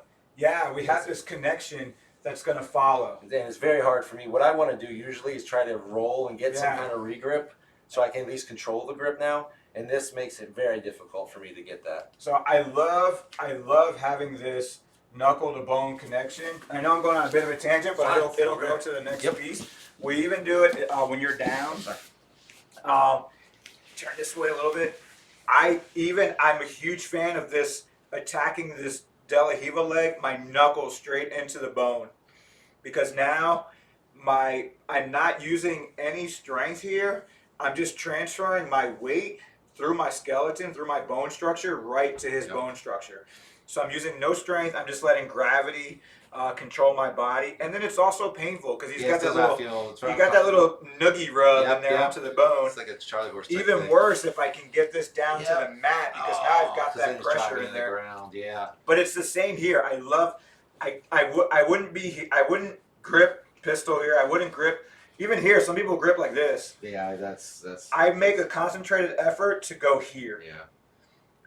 we have this connection that's going to follow. And it's very hard for me. What I want to do usually is try to roll and get some kind of regrip so I can at least control the grip now. And this makes it very difficult for me to get that. So I love having this knuckle to bone connection. I know I'm going on a bit of a tangent, but it'll go to the next piece. We even do it when you're down. Turn this way a little bit. I'm a huge fan of this, attacking this De La Riva leg, my knuckle straight into the bone, because now I'm not using any strength here. I'm just transferring my weight through my skeleton, through my bone structure, right to his bone structure. So I'm using no strength. I'm just letting gravity control my body, and then it's also painful because he's got that little noogie rub in there onto the bone. It's like a Charlie horse. Even worse if I can get this down to the mat, because now I've got that pressure in there. Ground. But it's the same here. I love I wouldn't grip pistol here. I wouldn't grip even here. Some people grip like this. Yeah, that's. I make a concentrated effort to go here. Yeah.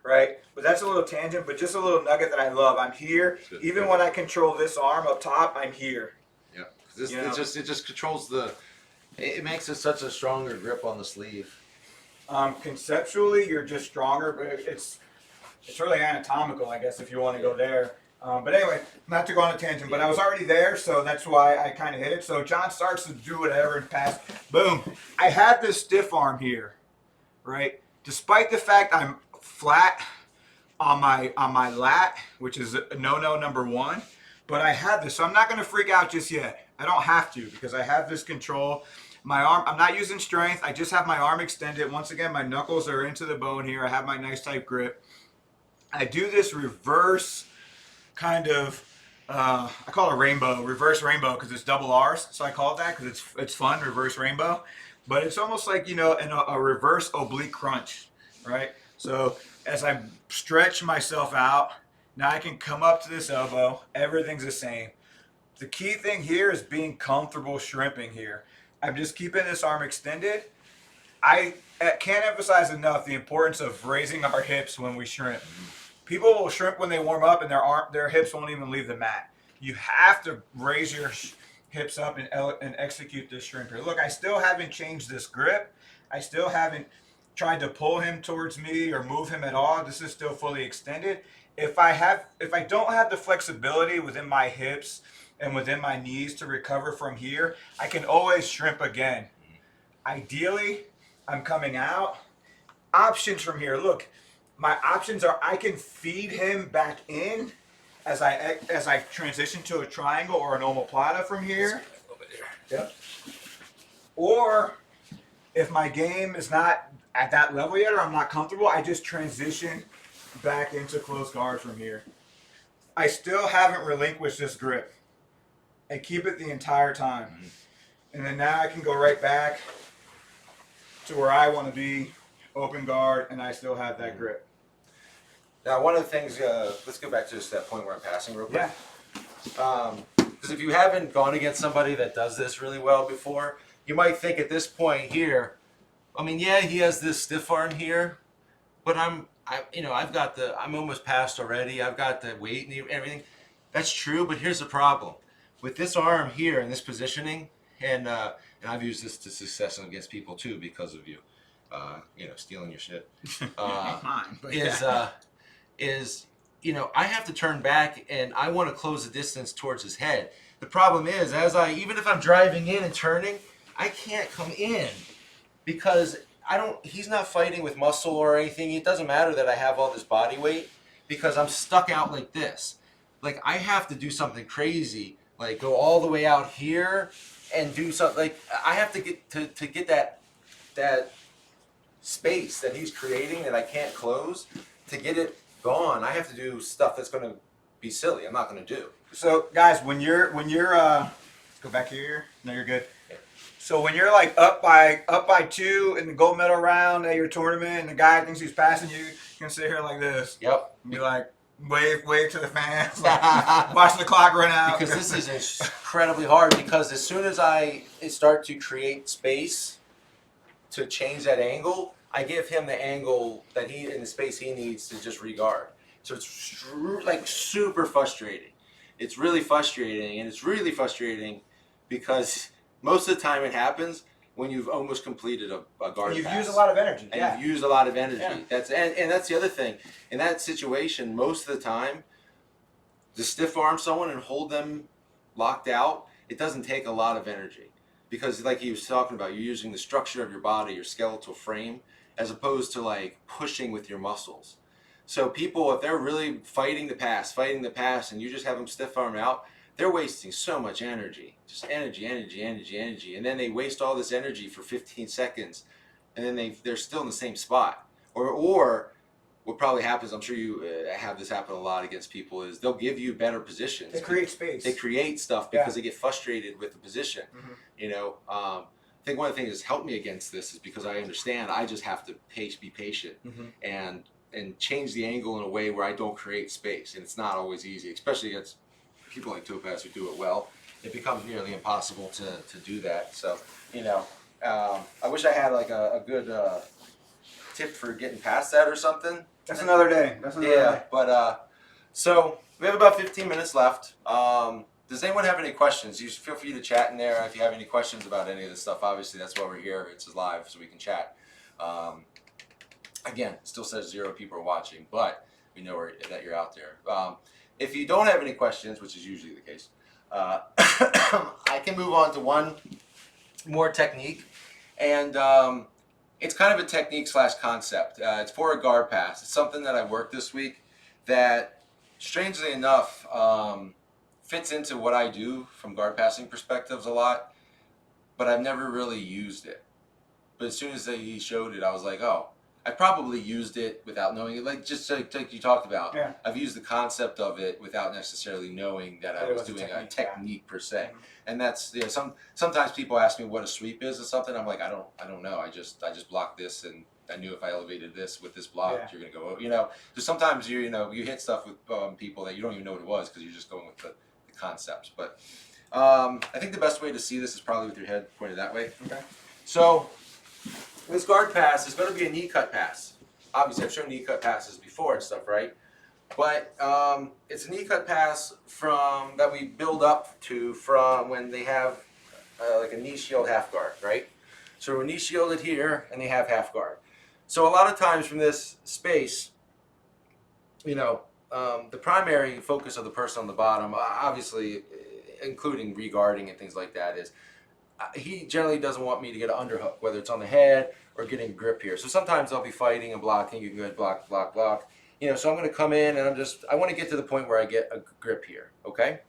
Right, but that's a little tangent, but just a little nugget that I love. I'm here, even when I control this arm up top. I'm here. Yeah, it just controls the. It makes it such a stronger grip on the sleeve. Conceptually, you're just stronger, but it's really anatomical, I guess, if you want to go there. But anyway, not to go on a tangent, but I was already there, so that's why I kind of hit it. So John starts to do whatever and pass. Boom. I have this stiff arm here, right? Despite the fact I'm flat on my lat, which is a no-no number one, but I have this, so I'm not going to freak out just yet. I don't have to because I have this control. My arm, I'm not using strength. I just have my arm extended. Once again, my knuckles are into the bone here. I have my nice tight grip. I do this reverse kind of, I call it reverse rainbow because it's double R's. So I call it that because it's fun, reverse rainbow. But it's almost like, in a reverse oblique crunch, right? So as I stretch myself out, now I can come up to this elbow. Everything's the same. The key thing here is being comfortable shrimping here. I'm just keeping this arm extended. I can't emphasize enough the importance of raising our hips when we shrimp. People will shrimp when they warm up and their hips won't even leave the mat. You have to raise your hips up and execute this shrimp here. Look, I still haven't changed this grip. I still haven't tried to pull him towards me or move him at all. This is still fully extended. If I don't have the flexibility within my hips and within my knees to recover from here, I can always shrimp again. Ideally, I'm coming out. Options from here. Look, my options are I can feed him back in as I transition to a triangle or an omoplata from here. Yep. Or if my game is not at that level yet or I'm not comfortable, I just transition back into close guard from here. I still haven't relinquished this grip. And keep it the entire time. And then now I can go right back to where I want to be, open guard, and I still have that grip. Now, one of the things, let's go back to just that point where I'm passing real quick. Yeah. Because if you haven't gone against somebody that does this really well before, you might think at this point here, I mean, yeah, he has this stiff arm here, but I'm almost past already. I've got the weight and everything. That's true, but here's the problem. With this arm here and this positioning, and I've used this to success against people too because of you, stealing your shit. Mine, but I have to turn back and I want to close the distance towards his head. The problem is, even if I'm driving in and turning, I can't come in because he's not fighting with muscle or anything. It doesn't matter that I have all this body weight because I'm stuck out like this. Like I have to do something crazy. Like go all the way out here and do something. Like I have to get to get that space that he's creating that I can't close. To get it gone, I have to do stuff that's going to be silly. I'm not going to do. So guys, when you're go back here. No, you're good. Yeah. So when you're like up by 2 in the gold medal round at your tournament, and the guy thinks he's passing you, you can sit here like this. Yep. And be like. Wave to the fans, like, watch the clock run out. Because this is incredibly hard because as soon as I start to create space to change that angle, I give him the angle that in the space he needs to just regard. So it's like super frustrating. It's really frustrating, and it's really frustrating because most of the time it happens when you've almost completed a guard You've pass. used a lot of energy. And you've used a lot of energy. Yeah. That's the other thing. In that situation, most of the time, to stiff arm someone and hold them locked out, it doesn't take a lot of energy. Because like he was talking about, you're using the structure of your body, your skeletal frame, as opposed to like pushing with your muscles. So people, if they're really fighting the pass, and you just have them stiff arm out, they're wasting so much energy. Just energy. And then they waste all this energy for 15 seconds. And then they're still in the same spot. Or what probably happens, I'm sure you have this happen a lot against people, is they'll give you better positions. They create space. They create stuff because they get frustrated with the position. Mm-hmm. I think one of the things that's helped me against this is because I understand I just have to be patient and change the angle in a way where I don't create space. And it's not always easy, especially against people like Topaz who do it well, it becomes nearly impossible to do that. So, I wish I had like a good tip for getting past that or something. That's another day. But so we have about 15 minutes left. Does anyone have any questions? You feel free to chat in there if you have any questions about any of this stuff. Obviously, that's why we're here. It's live, so we can chat. Again, it still says 0 people are watching, but we know that you're out there. If you don't have any questions, which is usually the case, I can move on to one more technique, and it's kind of a technique / concept. It's for a guard pass. It's something that I worked this week that, strangely enough, fits into what I do from guard passing perspectives a lot, but I've never really used it. But as soon as he showed it, I was like, oh, I probably used it without knowing it. Like just like you talked about, Yeah. I've used the concept of it without necessarily knowing that I was doing a technique per se. Mm-hmm. And that's sometimes people ask me what a sweep is or something. I'm like, I don't know. I just blocked this, and I knew if I elevated this with this block, you're gonna go. So sometimes you hit stuff with people that you don't even know what it was because you're just going with the concepts. But I think the best way to see this is probably with your head pointed that way. Okay. So this guard pass is going to be a knee cut pass. Obviously, I've shown knee cut passes before and stuff, right? But it's a knee cut pass that we build up to from when they have like a knee shield half guard, right? So we're knee shielded here, and they have half guard. So a lot of times from this space, the primary focus of the person on the bottom, obviously including regarding and things like that, is he generally doesn't want me to get an underhook, whether it's on the head or getting grip here. So sometimes I'll be fighting and blocking. You can go ahead, block. So I'm going to come in and I want to get to the point where I get a grip here, okay?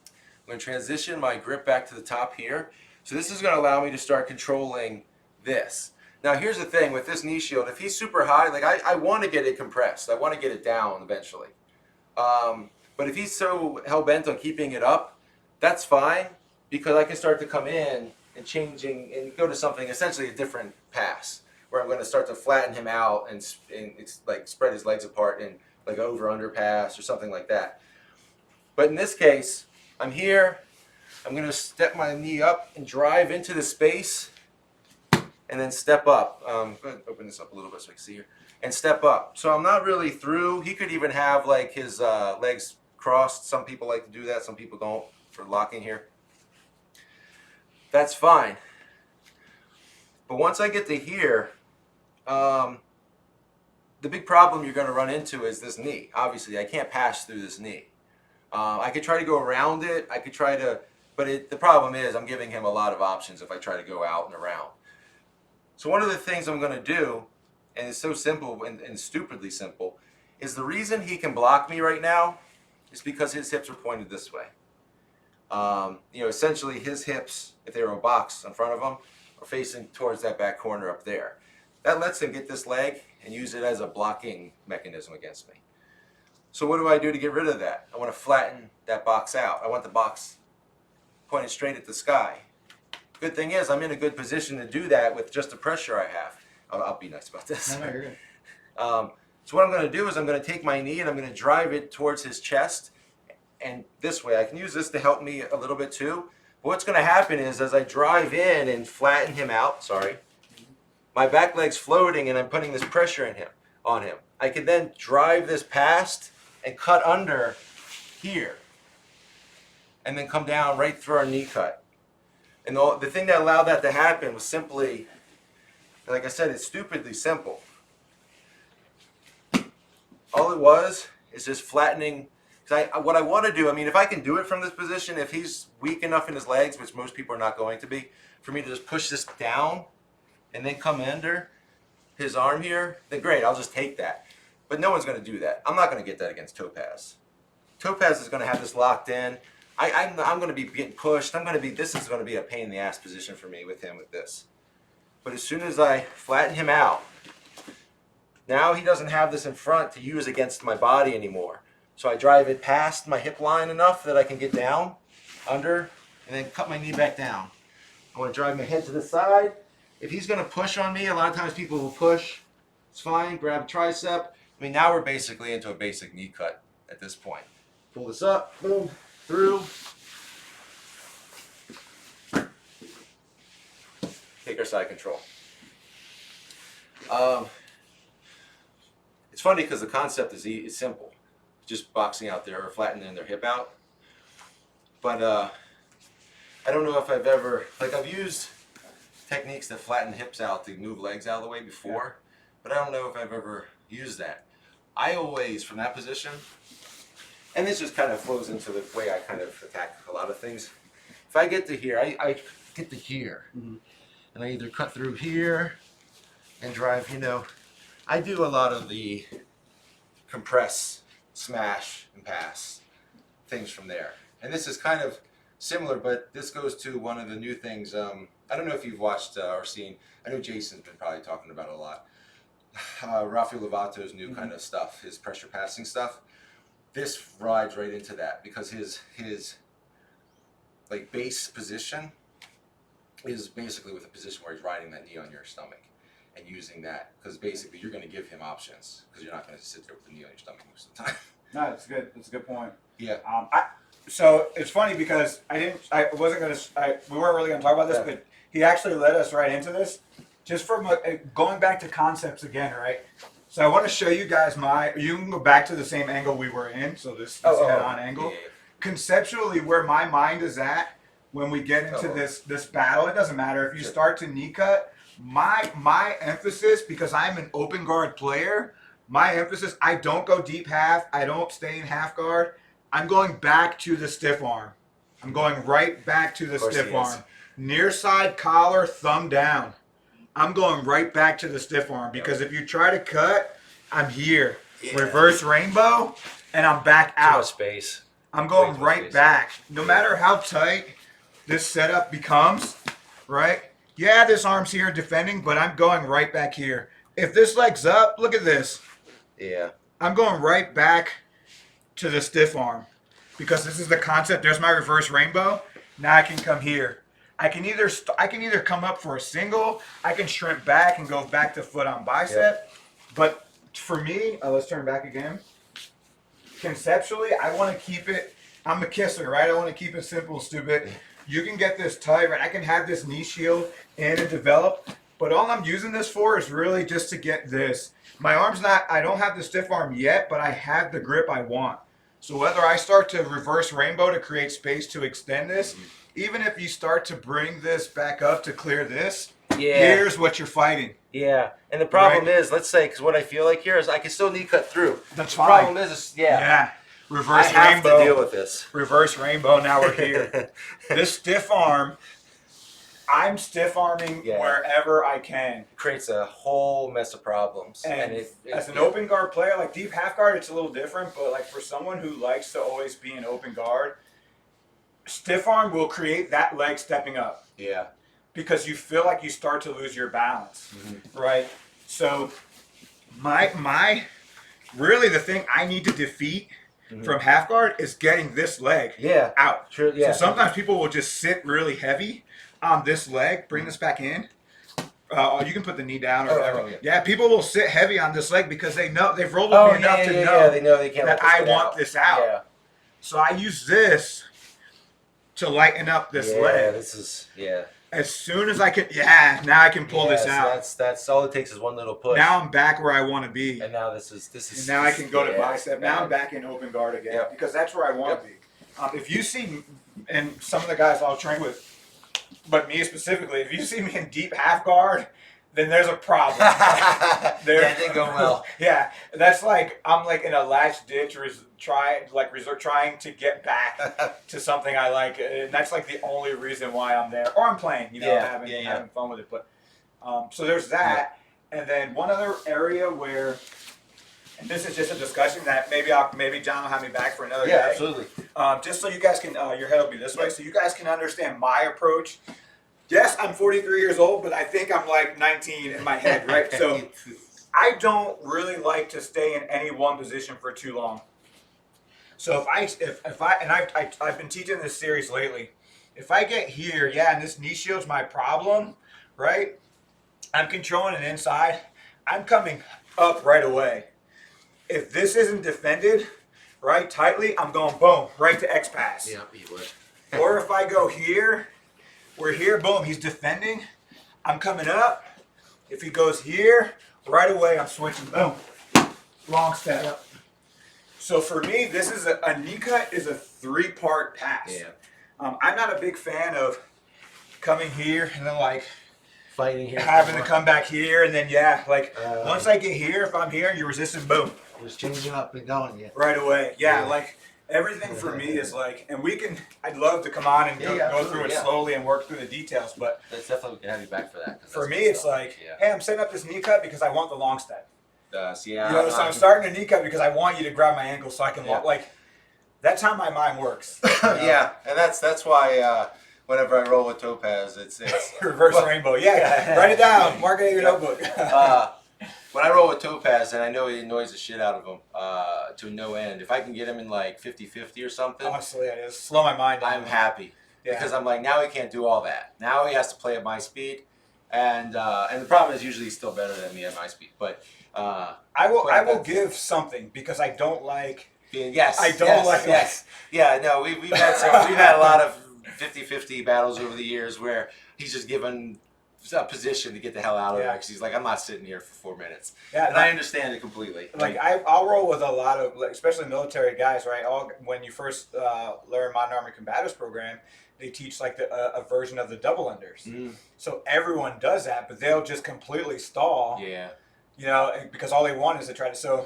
I'm going to transition my grip back to the top here. So this is going to allow me to start controlling this. Now here's the thing with this knee shield, if he's super high, like I want to get it compressed. I want to get it down eventually. But if he's so hell-bent on keeping it up, that's fine, because I can start to come in and changing and go to something essentially a different pass, where I'm going to start to flatten him out and it's like spread his legs apart and like over-under pass or something like that. But in this case, I'm here, I'm going to step my knee up and drive into the space and then step up. Go ahead and open this up a little bit so I can see here. And step up. So I'm not really through. He could even have like his legs crossed. Some people like to do that, some people don't, for locking here. That's fine. But once I get to here, the big problem you're going to run into is this knee. Obviously, I can't pass through this knee. I could try to go around it. I could try to, but the problem is I'm giving him a lot of options if I try to go out and around. So one of the things I'm going to do, and it's so simple and stupidly simple, is the reason he can block me right now is because his hips are pointed this way. Essentially his hips, if they were a box in front of him, are facing towards that back corner up there. That lets him get this leg and use it as a blocking mechanism against me. So what do I do to get rid of that? I want to flatten that box out. I want the box pointed straight at the sky. Good thing is I'm in a good position to do that with just the pressure I have. I'll be nice about this. No, you're good. So what I'm going to do is I'm going to take my knee and I'm going to drive it towards his chest. And this way, I can use this to help me a little bit too. But what's going to happen is as I drive in and flatten him out, my back leg's floating and I'm putting this pressure on him. I can then drive this past and cut under here. And then come down right through our knee cut. And the thing that allowed that to happen was simply, like I said, it's stupidly simple. All it was is just flattening. What I want to do, if I can do it from this position, if he's weak enough in his legs, which most people are not going to be, for me to just push this down and then come under his arm here, then great, I'll just take that. But no one's going to do that. I'm not going to get that against Topaz. Topaz is going to have this locked in. I'm going to be getting pushed. This is going to be a pain in the ass position for me with him with this. But as soon as I flatten him out, now he doesn't have this in front to use against my body anymore. So I drive it past my hip line enough that I can get down, under, and then cut my knee back down. I want to drive my head to the side. If he's going to push on me, a lot of times people will push. It's fine, grab a tricep. Now we're basically into a basic knee cut at this point. Pull this up, boom, through. Take our side control. It's funny because the concept is simple. Just boxing out there or flattening their hip out. But I don't know if I've ever, like I've used techniques that flatten hips out to move legs out of the way before, but I don't know if I've ever used that. I always, from that position, and this just kind of flows into the way I kind of attack a lot of things. If I get to here, I get to here, and I either cut through here and drive, I do a lot of the compress, smash, and pass things from there. And this is kind of similar, but this goes to one of the new things. I don't know if you've watched or seen, I know Jason's been probably talking about it a lot. Rafael Lovato's new kind of stuff, his pressure passing stuff. This rides right into that because his like base position is basically with a position where he's riding that knee on your stomach and using that because basically you're going to give him options because you're not going to sit there with the knee on your stomach most of the time. No, that's good. That's a good point. Yeah. So it's funny because we weren't really going to talk about this, but he actually led us right into this. Just from going back to concepts again, right? So I want to show you guys you can go back to the same angle we were in. So this head-on angle. Yeah. Conceptually, where my mind is at when we get into this battle, it doesn't matter if you start to knee cut. My emphasis, because I'm an open guard player, my emphasis, I don't go deep half. I don't stay in half guard. I'm going back to the stiff arm. I'm going right back to the stiff arm. Near side collar, thumb down. I'm going right back to the stiff arm because if you try to cut, I'm here. Yeah. Reverse rainbow, and I'm back out. Too much space. I'm going right back. No matter how tight this setup becomes, right? Yeah, this arm's here defending, but I'm going right back here. If this leg's up, look at this. Yeah. I'm going right back to the stiff arm because this is the concept. There's my reverse rainbow. Now I can come here. I can either come up for a single. I can shrimp back and go back to foot on bicep. Yep. But for me, let's turn back again. Conceptually, I want to keep it. I'm a kisser, right? I want to keep it simple, stupid. You can get this tight, right? I can have this knee shield in and develop. But all I'm using this for is really just to get this. My arm's not, I don't have the stiff arm yet, but I have the grip I want. So whether I start to reverse rainbow to create space to extend this, even if you start to bring this back up to clear this, here's what you're fighting. Yeah, and the problem is, let's say, because what I feel like here is I can still knee cut through. That's fine. The problem is, reverse I have rainbow. to deal with this. Reverse rainbow, now we're here. This stiff arm, I'm stiff arming wherever I can. Creates a whole mess of problems. And as an open guard player, like deep half guard, it's a little different, but like for someone who likes to always be an open guard, stiff arm will create that leg stepping up. Yeah. Because you feel like you start to lose your balance, right? So my really the thing I need to defeat from half guard is getting this leg out. True. Yeah. So sometimes people will just sit really heavy on this leg, bring this back in. You can put the knee down or whatever. Yeah, people will sit heavy on this leg because they know they've rolled with me enough to know they know they can't that I want this out. Yeah. So I use this to lighten up this leg. This is As soon as I can, now I can pull this out. That's all it takes is one little push. Now I'm back where I want to be. And now this is. And now I can go to bicep. Now I'm back in open guard again because that's where I want to be. If you see, and some of the guys I'll train with, but me specifically, if you see me in deep half guard, then there's a problem. That didn't go well. Yeah, that's like I'm like in a last ditch trying to get back to something I like, and that's like the only reason why I'm there, or I'm playing, having fun with it. But so there's that, and then one other area where, and this is just a discussion that maybe John will have me back for another day. Yeah, absolutely. Just so you guys can, your head will be this way, so you guys can understand my approach. Yes, I'm 43 years old, but I think I'm like 19 in my head, right? So I don't really like to stay in any one position for too long. So I've been teaching this series lately. If I get here, and this knee shield's my problem, right? I'm controlling it inside. I'm coming up right away. If this isn't defended, right, tightly, I'm going boom, right to X pass. Yeah, he would. Or if I go here, we're here, boom, he's defending. I'm coming up. If he goes here, right away I'm switching, boom. Long step. Yep. So for me, this is a knee cut is a 3-part pass. Yeah. I'm not a big fan of coming here and then like Fighting here. having to come back here and then Uh, once I get here, if I'm here, you're resisting, boom, Just changing up and going. Yeah. right away. Yeah, Yeah. like everything for me is like, and I'd love to come on and go absolutely, through it yeah. slowly and work through the details, but That's definitely we can have you back for that. 'cause for that's me, good it's stuff. like, Yeah. hey, I'm setting up this knee cut because I want the long step. So I'm starting a knee cut because I want you to grab my ankle so I can like. That's how my mind works. Yeah, and that's why whenever I roll with Topaz, it's Reverse rainbow. Yeah, write it down. Mark it in your notebook. when I roll with Topaz, and I know he annoys the shit out of him to no end. If I can get him in like 50-50 or something, Honestly, I just slow my mind down. I'm happy Yeah. because I'm like, now he can't do all that. Now he has to play at my speed, and the problem is usually he's still better than me at my speed. But I will give something because I don't like. yes, I don't like yes. Yeah, no, we've had a lot of 50-50 battles over the years where he's just given a position to get the hell out of there because he's like, I'm not sitting here for 4 minutes. Yeah, and I understand it completely. Like I'll roll with a lot of, especially military guys, right? When you first learn Modern Army Combatives program, they teach like a version of the double unders. Mm. So everyone does that, but they'll just completely stall. Yeah. You know, because all they want is to try to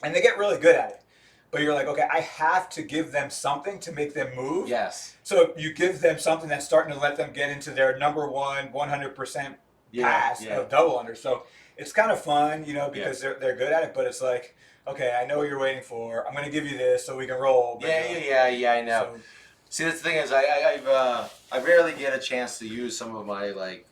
and they get really good at it. But you're like, okay, I have to give them something to make them move. Yes. So you give them something that's starting to let them get into their number one 100% pass of double under. So it's kind of fun, you know, because they're good at it. But it's like, okay, I know what you're waiting for. I'm going to give you this so we can roll. But Yeah, I know. So, see, that's the thing is, I rarely get a chance to use some of my leg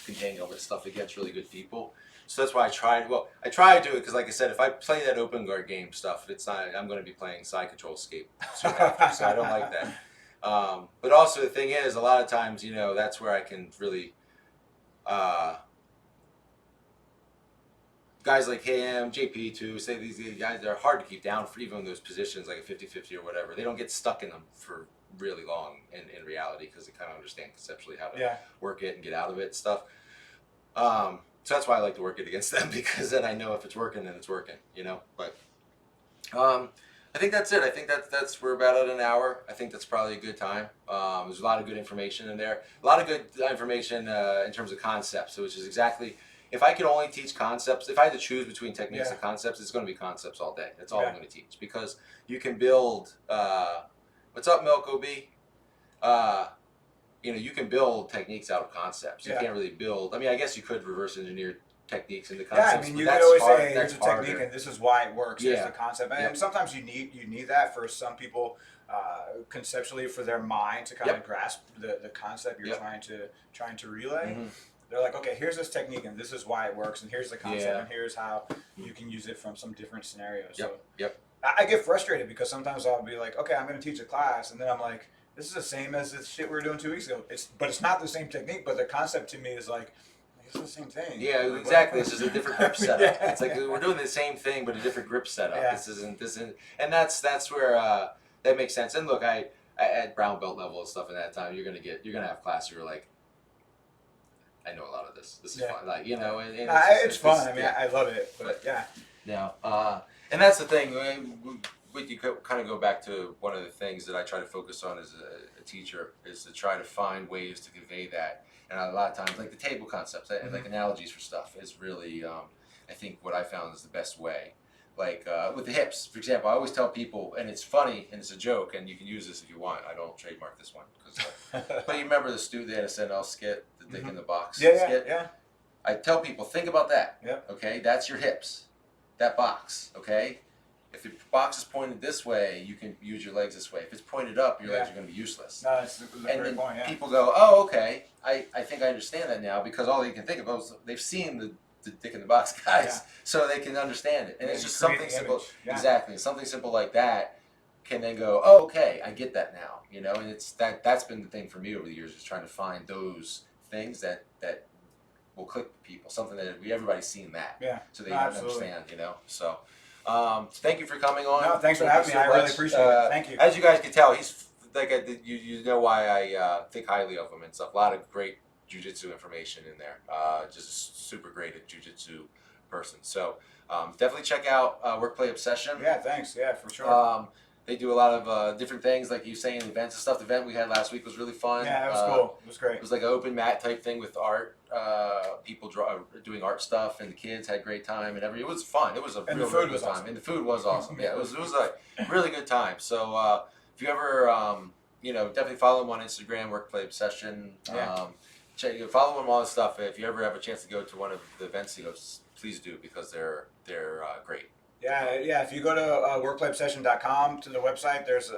containment stuff against really good people. So that's why I tried. Well, I try to do it because, like I said, if I play that open guard game stuff, it's not. I'm going to be playing side control escape soon after, so I don't like that. But also the thing is, a lot of times, you know, that's where I can really. Guys like him, JP too, say these guys are hard to keep down for even those positions like a 50-50 or whatever. They don't get stuck in them for really long in reality because they kind of understand conceptually how to work it and get out of it and stuff. So that's why I like to work it against them because then I know if it's working, then it's working, you know. But I think that's it. I think that's we're about at an hour. I think that's probably a good time. There's a lot of good information in there. A lot of good information in terms of concepts, which is exactly. If I could only teach concepts, if I had to choose between techniques and concepts, it's going to be concepts all day. That's all I'm going to teach because you can build. What's up, Milko B? You know, you can build techniques out of concepts. You can't really build. I mean, I guess you could reverse engineer techniques into concepts. Yeah, I mean, you could always say here's a technique and this is why it works. Here's the concept, and sometimes you need that for some people. Conceptually, for their mind to kind of grasp the concept you're trying to relay. Mm-hmm. They're like, okay, here's this technique, and this is why it works, and here's the concept, and here's how you can use it from some different scenarios. So I get frustrated because sometimes I'll be like, okay, I'm going to teach a class, and then I'm like, this is the same as the shit we were doing 2 weeks ago. But it's not the same technique, but the concept to me is like, it's the same thing. Yeah, exactly. This is a different grip setup. It's like we're doing the same thing, but a different grip setup. This isn't, and that's where that makes sense. And look, I at brown belt level and stuff in that time, you're gonna have classes where you're like, I know a lot of this. This is fun, like, you know, and it's fun. I mean, I love it, but and that's the thing. You kind of go back to one of the things that I try to focus on as a teacher is to try to find ways to convey that. And a lot of times, like the table concepts, like analogies for stuff, is really, I think, what I found is the best way. Like with the hips, for example, I always tell people, and it's funny and it's a joke, and you can use this if you want. I don't trademark this one, but you remember the student they had a SNL skit, the Dick in the Box skit? Yeah. I tell people, think about that. Okay, that's your hips, that box. Okay, if the box is pointed this way, you can use your legs this way. If it's pointed up, your legs are going to be useless. No, that's a great point. People go, oh, okay, I think I understand that now because all they can think of is they've seen the Dick in the Box guys, so they can understand it. And it's just something simple. Exactly, something simple like that can then go, oh, okay, I get that now. You know, and it's that's been the thing for me over the years is trying to find those things that will click with people. Something that everybody's seen that, so they understand. You know, so. Thank you for coming on. No, thanks for Thank having you me. I so really much. appreciate it. Thank you. As you guys can tell, he's like you know why I think highly of him and stuff. A lot of great jiu-jitsu information in there. Just super great at jiu-jitsu person. So definitely check out Workplay Obsession. Yeah, thanks. Yeah, for sure. They do a lot of different things, like you saying, events and stuff. The event we had last week was really fun. Yeah, it was cool. It was great. It was like an open mat type thing with art. People doing art stuff, and the kids had a great time, and it was fun. It was a And real the food good was time, awesome. and the food was awesome. Yeah, it was a really good time. So if you ever definitely follow him on Instagram, Workplay Obsession. Yeah. Follow him on all this stuff. If you ever have a chance to go to one of the events he goes, please do, because they're great. Yeah. If you go to workplayobsession.com to the website, there's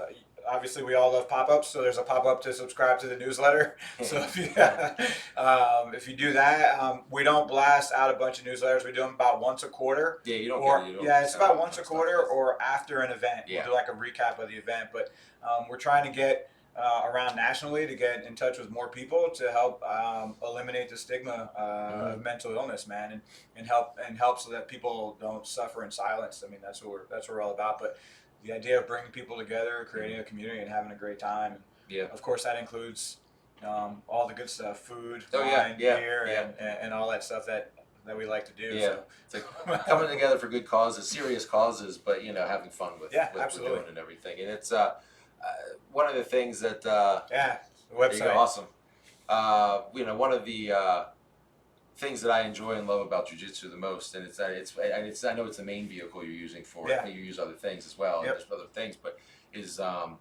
obviously we all love pop-ups, so there's a pop-up to subscribe to the newsletter. So if you do that, we don't blast out a bunch of newsletters. We do them about once a quarter. Yeah, you don't. It's about once a quarter or after an event. Yeah. We'll do like a recap of the event, but we're trying to get around nationally to get in touch with more people to help eliminate the stigma of mental illness, man, and help so that people don't suffer in silence. I mean, that's what we're all about. But the idea of bringing people together, creating a community, and having a great time. Yeah. Of course, that includes all the good stuff: food, Oh, wine, yeah. beer, and all that stuff that we like to do. Yeah. So. It's like coming together for good causes, serious causes, but having fun with absolutely. doing and everything. And it's one of the things that the website. there you go, awesome. One of the things that I enjoy and love about jiu-jitsu the most, and I know it's the main vehicle you're using for it. Yeah. You use other things as well, Yep. and there's other things, but is how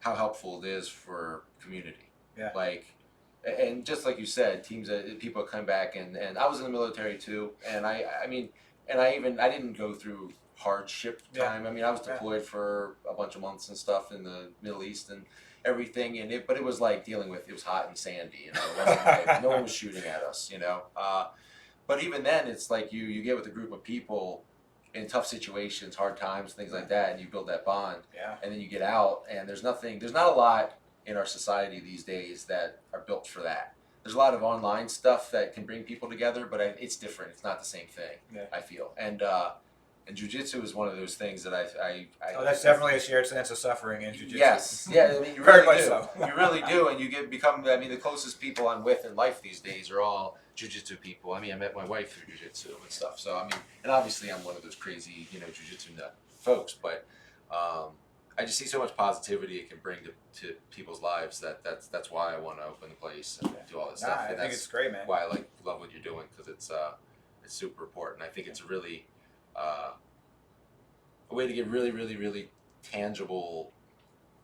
helpful it is for community. Yeah. And just like you said, teams people come back, and I was in the military too, and I didn't go through hardship time. Yeah. I mean, I was deployed for a bunch of months and stuff in the Middle East and everything, but it was like dealing with, it was hot and sandy, It wasn't like, no one was shooting at us, but even then, it's like you get with a group of people in tough situations, hard times, things like that, and you build that bond. Yeah. And then you get out, and there's not a lot in our society these days that are built for that. There's a lot of online stuff that can bring people together, but it's different. It's not the same thing. Yeah. I feel, and jiu-jitsu is one of those things that I that's definitely a shared sense of suffering in jiu-jitsu. Yes, yeah. I mean, you Very really much do. so. You really do, and you become. I mean, the closest people I'm with in life these days are all jiu-jitsu people. I mean, I met my wife through jiu-jitsu and stuff. So I mean, and obviously I'm one of those crazy, jiu-jitsu nut folks, but I just see so much positivity it can bring to people's lives that's why I want to open the place and do all this stuff. I And think that's it's great, man. why I love what you're doing, because it's super important. I think it's a really a way to get really, really, really tangible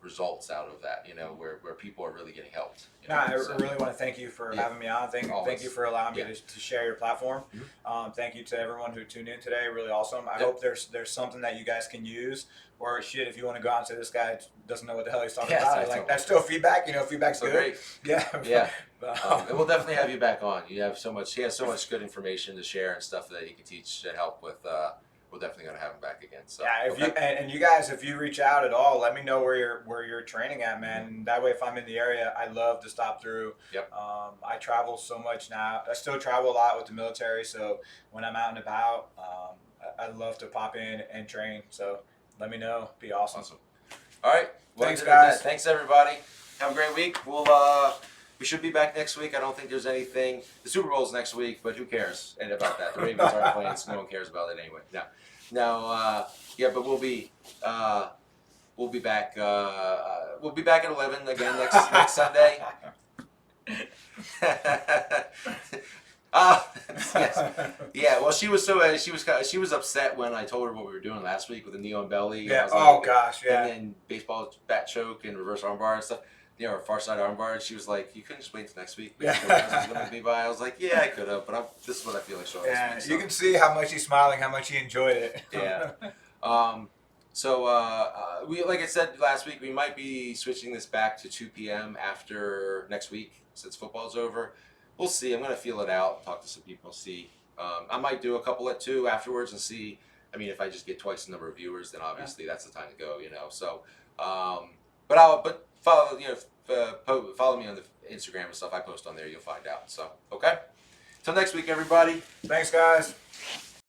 results out of that, where people are really getting helped. I really want to thank you for having me on. Thank you for allowing me to share your platform. Mm-hmm. Thank you to everyone who tuned in today. Really awesome. I hope there's something that you guys can use. Or shit, if you want to go out and say this guy doesn't know what the hell he's talking about, that's still feedback. Feedback's good. Great. Yeah. Yeah. And we'll definitely have you back on. He has so much good information to share and stuff that he can teach and help with. We're definitely going to have him back again. So you guys, if you reach out at all, let me know where you're training at, man. Mm-hmm. That way, if I'm in the area, I love to stop through. Yep. I travel so much now. I still travel a lot with the military, so when I'm out and about, I love to pop in and train. So let me know. Be awesome. All right. Well, thanks, guys. Thanks, everybody. Have a great week. We should be back next week. I don't think there's anything. The Super Bowl's next week, but who cares about that? The Ravens aren't playing, so no one cares about it anyway. But we'll be back. We'll be back at 11 again next Sunday. Yes. Yeah. Well, she was upset when I told her what we were doing last week with the knee on belly. Yeah. And then baseball bat choke and reverse armbar and stuff. Or far side armbar. And she was like, "You couldn't just wait till next week." Yeah. I was like, "Yeah, I could have, but this is what I feel like showing this week." So. You can see how much he's smiling, how much he enjoyed it. Yeah. We, like I said last week, we might be switching this back to 2 p.m. after next week since football's over. We'll see. I'm going to feel it out, talk to some people, see. I might do a couple at 2 afterwards and see. I mean, if I just get twice the number of viewers, then obviously that's the time to go, So, but follow, follow me on the Instagram and stuff. I post on there. You'll find out. So, okay. Till next week, everybody. Thanks, guys.